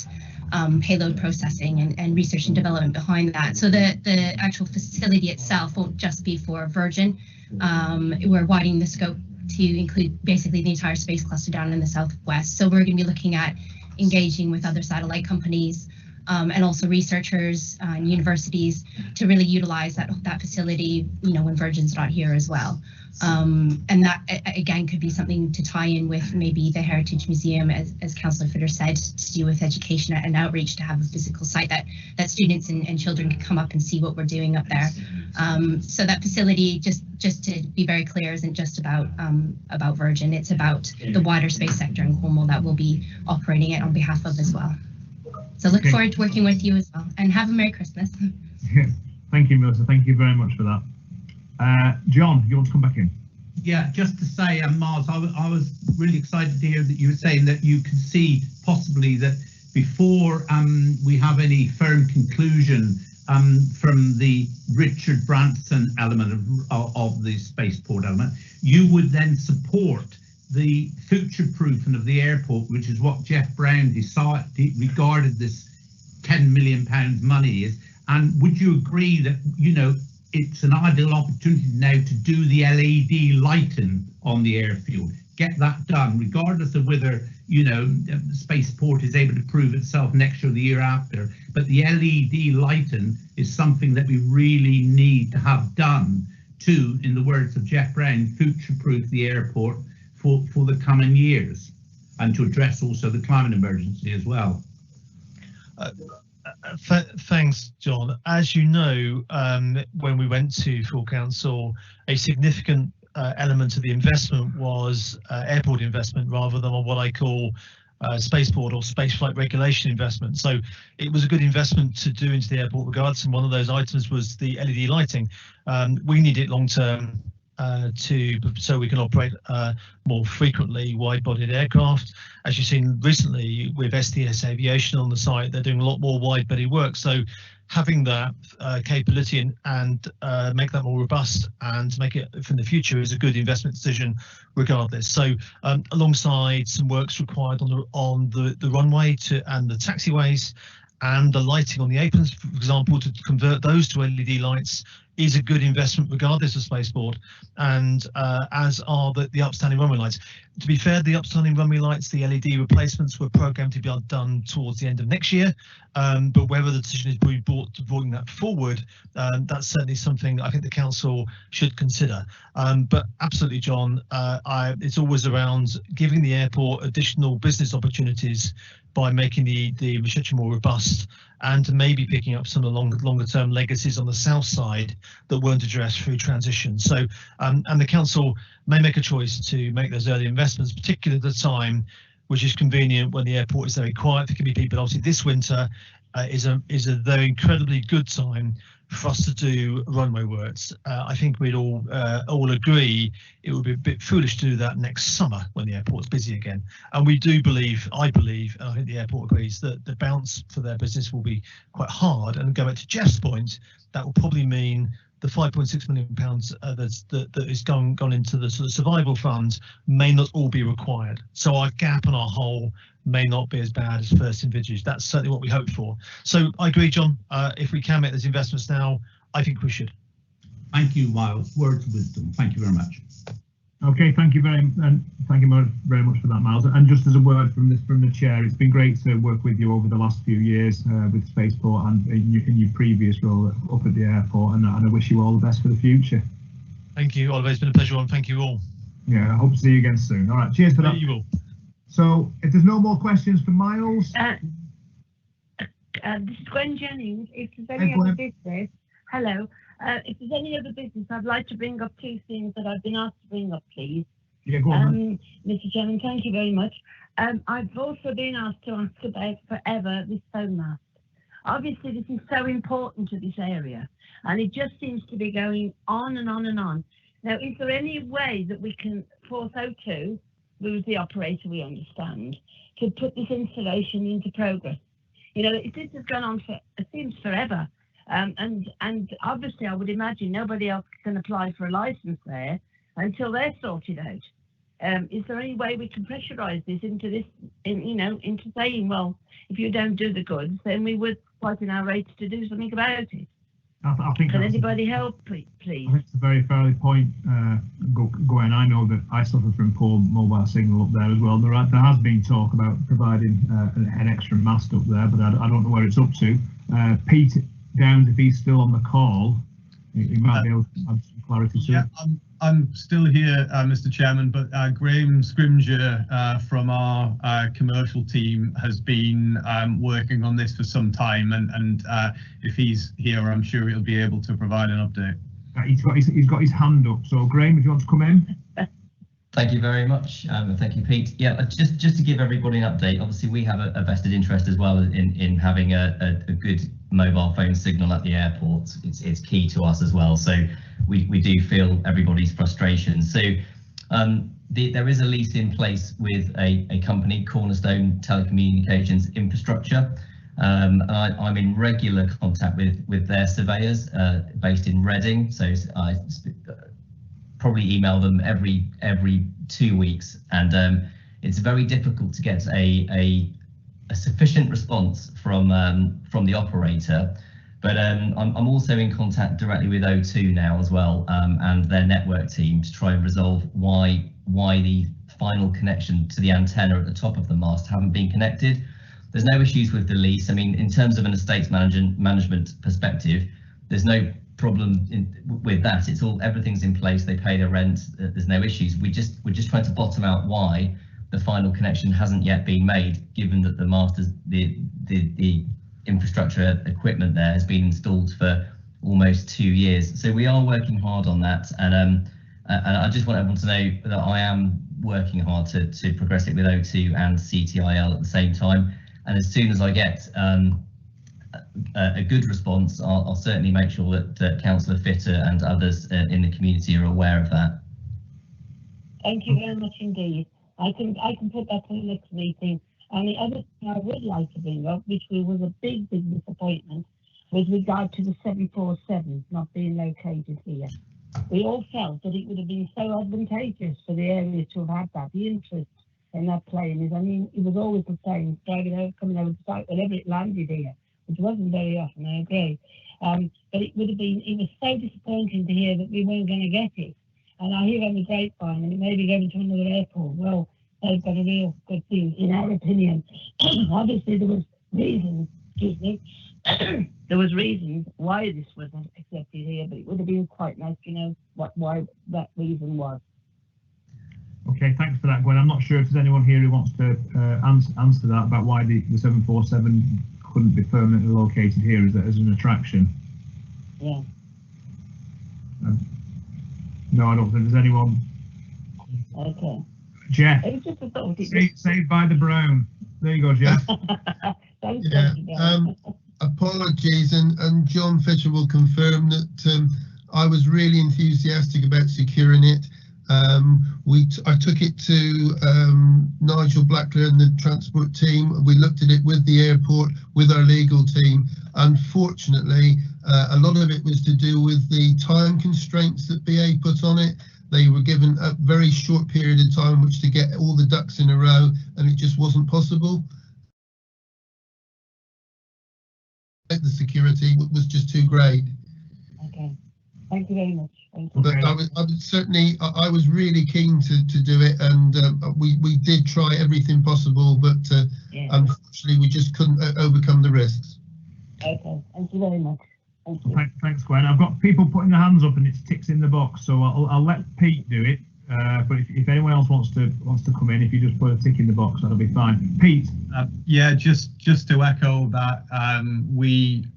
payload processing and research and development behind that. So the actual facility itself won't just be for Virgin. We're widening the scope to include basically the entire space cluster down in the southwest. So we're going to be looking at engaging with other satellite companies and also researchers and universities to really utilize that facility, when Virgin's not here as well. And that again could be something to tie in with maybe the Heritage Museum, as Councillor Fitter said, to do with education and outreach, to have a physical site that students and children can come up and see what we're doing up there. So that facility, just to be very clear, isn't just about Virgin. It's about the wider space sector in Cornwall that we'll be operating it on behalf of as well. So look forward to working with you as well, and have a Merry Christmas. Thank you, Melissa. Thank you very much for that. John, you want to come back in? Yeah, just to say, Miles, I was really excited to hear that you were saying that you could see possibly that before we have any firm conclusion from the Richard Branson element of the spaceport element, you would then support the future-proofing of the airport, which is what Jeff Brown regarded this £10 million money is. And would you agree that, it's an ideal opportunity now to do the LED lighting on the airfield, get that done, regardless of whether, the spaceport is able to prove itself next year or the year after. But the LED lighting is something that we really need to have done to, in the words of Jeff Brown, future-proof the airport for the coming years, and to address also the climate emergency as well. Thanks, John. As you know, when we went to full council, a significant element of the investment was airport investment rather than what I call spaceport or spaceflight regulation investment. So it was a good investment to do into the airport regardless, and one of those items was the LED lighting. We need it long term so we can operate more frequently wide-bodied aircraft. As you've seen recently with STS Aviation on the site, they're doing a lot more wide-body work. So having that capability and make that more robust and make it for the future is a good investment decision regardless. So alongside some works required on the runway and the taxiways and the lighting on the aprons, for example, to convert those to LED lights is a good investment regardless of spaceport, and as are the upstanding runway lights. To be fair, the upstanding runway lights, the LED replacements were programmed to be done towards the end of next year, but whether the decision is being brought to bring that forward, that's certainly something that I think the council should consider. But absolutely, John, it's always around giving the airport additional business opportunities by making the infrastructure more robust, and maybe picking up some of the longer term legacies on the south side that weren't addressed through transition. So and the council may make a choice to make those early investments, particularly at the time which is convenient when the airport is very quiet. There can be people. Obviously this winter is a very incredibly good time for us to do runway works. I think we'd all agree it would be a bit foolish to do that next summer when the airport's busy again. And we do believe, I believe, and I think the airport agrees, that the bounce for their business will be quite hard. And going back to Jeff's point, that will probably mean the £5.6 million that is gone into the sort of survival fund may not all be required. So our gap and our hole may not be as bad as first envisaged. That's certainly what we hope for. So I agree, John. If we can make those investments now, I think we should. Thank you, Miles. Words of wisdom. Thank you very much. Okay, thank you very much for that, Miles. And just as a word from the chair, it's been great to work with you over the last few years with Spaceport and in your previous role up at the airport, and I wish you all the best for the future. Thank you, Oliver. It's been a pleasure, and thank you all. Yeah, I hope to see you again soon. All right, cheers for that. You will. So, if there's no more questions for Miles, this is Gwen Jennings. If there's any other business, hello. If there's any other business, I'd like to bring up two things that I've been asked to bring up, please. Yeah, go on. Mr. Chairman, thank you very much. I've also been asked to ask about forever this phone mast. Obviously, this is so important to this area, and it just seems to be going on and on and on. Now, is there any way that we can force O2, who's the operator, we understand, to put this installation into progress? You know, this has gone on for, it seems, forever. And obviously I would imagine nobody else can apply for a license there until they're sorted out. Is there any way we can pressurise this into this, into saying, well, if you don't do the goods, then we would tighten our rates to do something about it? I think can anybody help, please? I think it's a very fair point, Gwen. I know that I suffer from poor mobile signal up there as well. There has been talk about providing an extra mast up there, but I don't know where it's up to. Pete Downs, if he's still on the call, he might be able to add some clarity to it. I'm still here, Mr. Chairman, but Graham Scrimgeour from our commercial team has been working on this for some time, and if he's here, I'm sure he'll be able to provide an update. He's got his hand up. So, Graham, if you want to come in. Thank you very much. Thank you, Pete. Yeah, just to give everybody an update, obviously we have a vested interest as well in having a good mobile phone signal at the airport. It's key to us as well. So we do feel everybody's frustration. So there is a lease in place with a company, Cornerstone Telecommunications Infrastructure. I'm in regular contact with their surveyors based in Reading. So I probably email them every 2 weeks, and it's very difficult to get a sufficient response from the operator. But I'm also in contact directly with O2 now as well, and their network team, to try and resolve why the final connection to the antenna at the top of the mast haven't been connected. There's no issues with the lease. I mean, in terms of an estates management perspective, there's no problem with that. It's everything's in place. They pay their rent. There's no issues. We're just trying to bottom out why the final connection hasn't yet been made, given that the masters, the infrastructure equipment there has been installed for almost 2 years. So we are working hard on that, and I just want everyone to know that I am working hard to progress it with O2 and CTIL at the same time. And as soon as I get a good response, I'll certainly make sure that Councillor Fitter and others in the community are aware of that. Thank you very much indeed. I can put that to the next meeting. And the other thing I would like to bring up, which was a big disappointment, with regard to the 747 not being located here. We all felt that it would have been so advantageous for the area to have had that. The interest in that plane is, I mean, it was always the same, driving over, coming over the site, whenever it landed here, which wasn't very often, I agree. But it was so disappointing to hear that we weren't going to get it. And I hear on the grapevine, and it may be going to another airport. Well, they've got a real good thing, in our opinion. Obviously, there was reasons, there was reasons why this wasn't accepted here, but it would have been quite nice to know why that reason was. Okay, thanks for that, Gwen. I'm not sure if there's anyone here who wants to answer that about why the 747 couldn't be permanently located here as an attraction. Yeah. No, I don't think there's anyone. Okay. Jeff, it was just a thought. Saved by the Brown. There you go, Jeff. Yeah. Apologies, and John Fisher will confirm that I was really enthusiastic about securing it. I took it to Nigel Blackler and the transport team. We looked at it with the airport, with our legal team. Unfortunately, a lot of it was to do with the time constraints that BA put on it. They were given a very short period of time in which to get all the ducks in a row, and it just wasn't possible. The security was just too great. Okay, thank you very much. Thank you. But I was certainly, I was really keen to do it, and we did try everything possible, but yeah. Unfortunately we just couldn't overcome the risks. Okay, thank you very much. Thank you. Thanks, Gwen. I've got people putting their hands up, and it's ticks in the box, so I'll let Pete do it. But if anyone else wants to come in, if you just put a tick in the box, that'll be fine. Pete. Yeah, just to echo that, we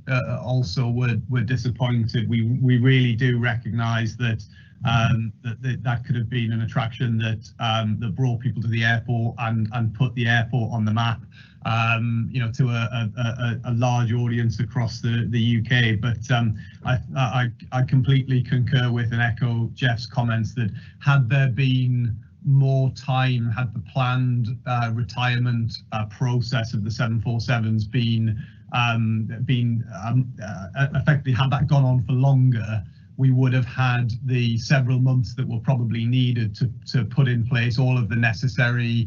also were disappointed. We really do recognise that that could have been an attraction that brought people to the airport and put the airport on the map. To a large audience across the UK. But I completely concur with and echo Jeff's comments that had there been more time, had the planned retirement process of the 747s been been effectively, had that gone on for longer, we would have had the several months that were probably needed to put in place all of the necessary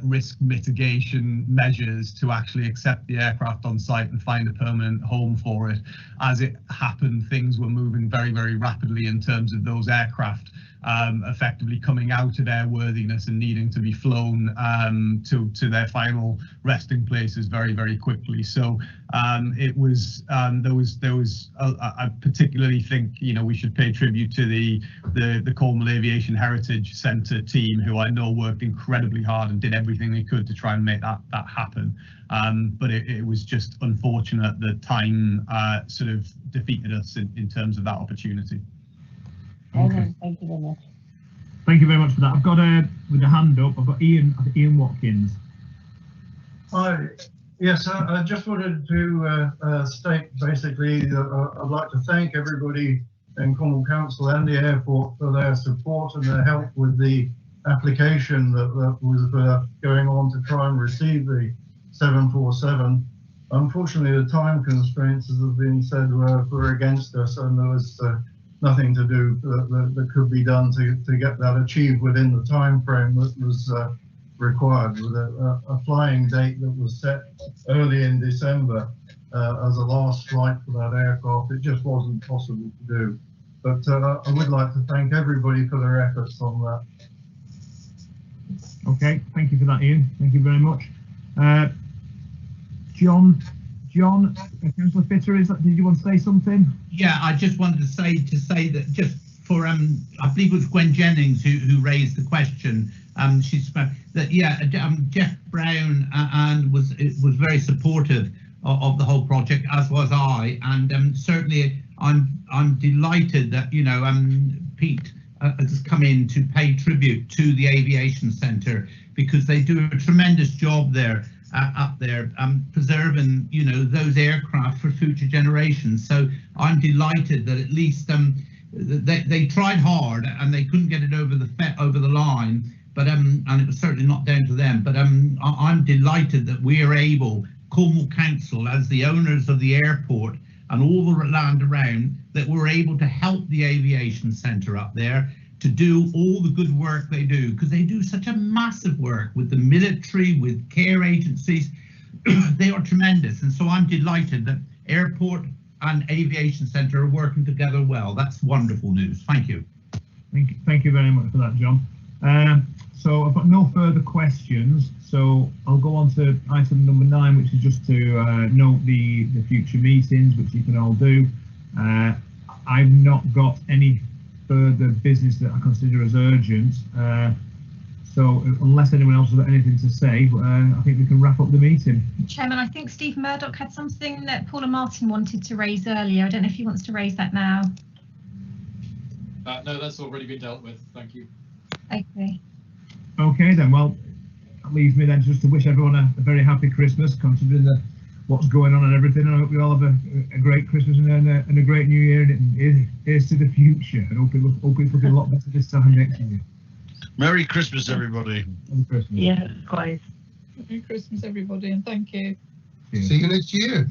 risk mitigation measures to actually accept the aircraft on site and find a permanent home for it. As it happened, things were moving very, very rapidly in terms of those aircraft effectively coming out of airworthiness and needing to be flown to their final resting places very, very quickly. So it was there was I particularly think, you know, we should pay tribute to the Cornwall Aviation Heritage Centre team, who I know worked incredibly hard and did everything they could to try and make that happen. But it was just unfortunate that time sort of defeated us in terms of that opportunity. Okay. Thank you very much. Thank you very much for that. I've got with a hand up, I've got Ian Watkins. Hi. Yes, I just wanted to state basically that I'd like to thank everybody in Cornwall Council and the airport for their support and their help with the application that was going on to try and receive the 747. Unfortunately, the time constraints, as has been said, were against us, and there was nothing to do that could be done to get that achieved within the time frame that was required, with a flying date that was set early in December as a last flight for that aircraft. It just wasn't possible to do. But I would like to thank everybody for their efforts on that. Okay, thank you for that, Ian. Thank you very much. John, Councillor Fitter, did you want to say something? Yeah, I just wanted to say that just for I believe it was Gwen Jennings who raised the question. She spoke that Jeff Brown and was very supportive of the whole project, as was I, and certainly I'm delighted that Pete has come in to pay tribute to the Aviation Centre, because they do a tremendous job there. Up there, preserving those aircraft for future generations. So I'm delighted that at least they tried hard and they couldn't get it over the line, but and it was certainly not down to them. But I'm delighted that we are able, Cornwall Council, as the owners of the airport and all the land around, that we're able to help the Aviation Centre up there to do all the good work they do, because they do such a massive work with the military, with care agencies. They are tremendous, and so I'm delighted that airport and Aviation Centre are working together well. That's wonderful news. Thank you. Thank you very much for that, John. So I've got no further questions, so I'll go on to item number 9, which is just to note the future meetings, which you can all do. I've not got any further business that I consider as urgent, so unless anyone else has got anything to say, I think we can wrap up the meeting. Chairman, I think Steve Murdoch had something that Paula Martin wanted to raise earlier. I don't know if he wants to raise that now. No, that's already been dealt with. Thank you. Okay. Okay then, well, that leaves me then just to wish everyone a very happy Christmas, considering what's going on and everything. I hope we all have a great Christmas and a great New Year, and here's to the future. And hope it's looking a lot better this time next year. Merry Christmas, everybody. Merry Christmas. Yeah, quite. Merry Christmas, everybody, and thank you. See you next year.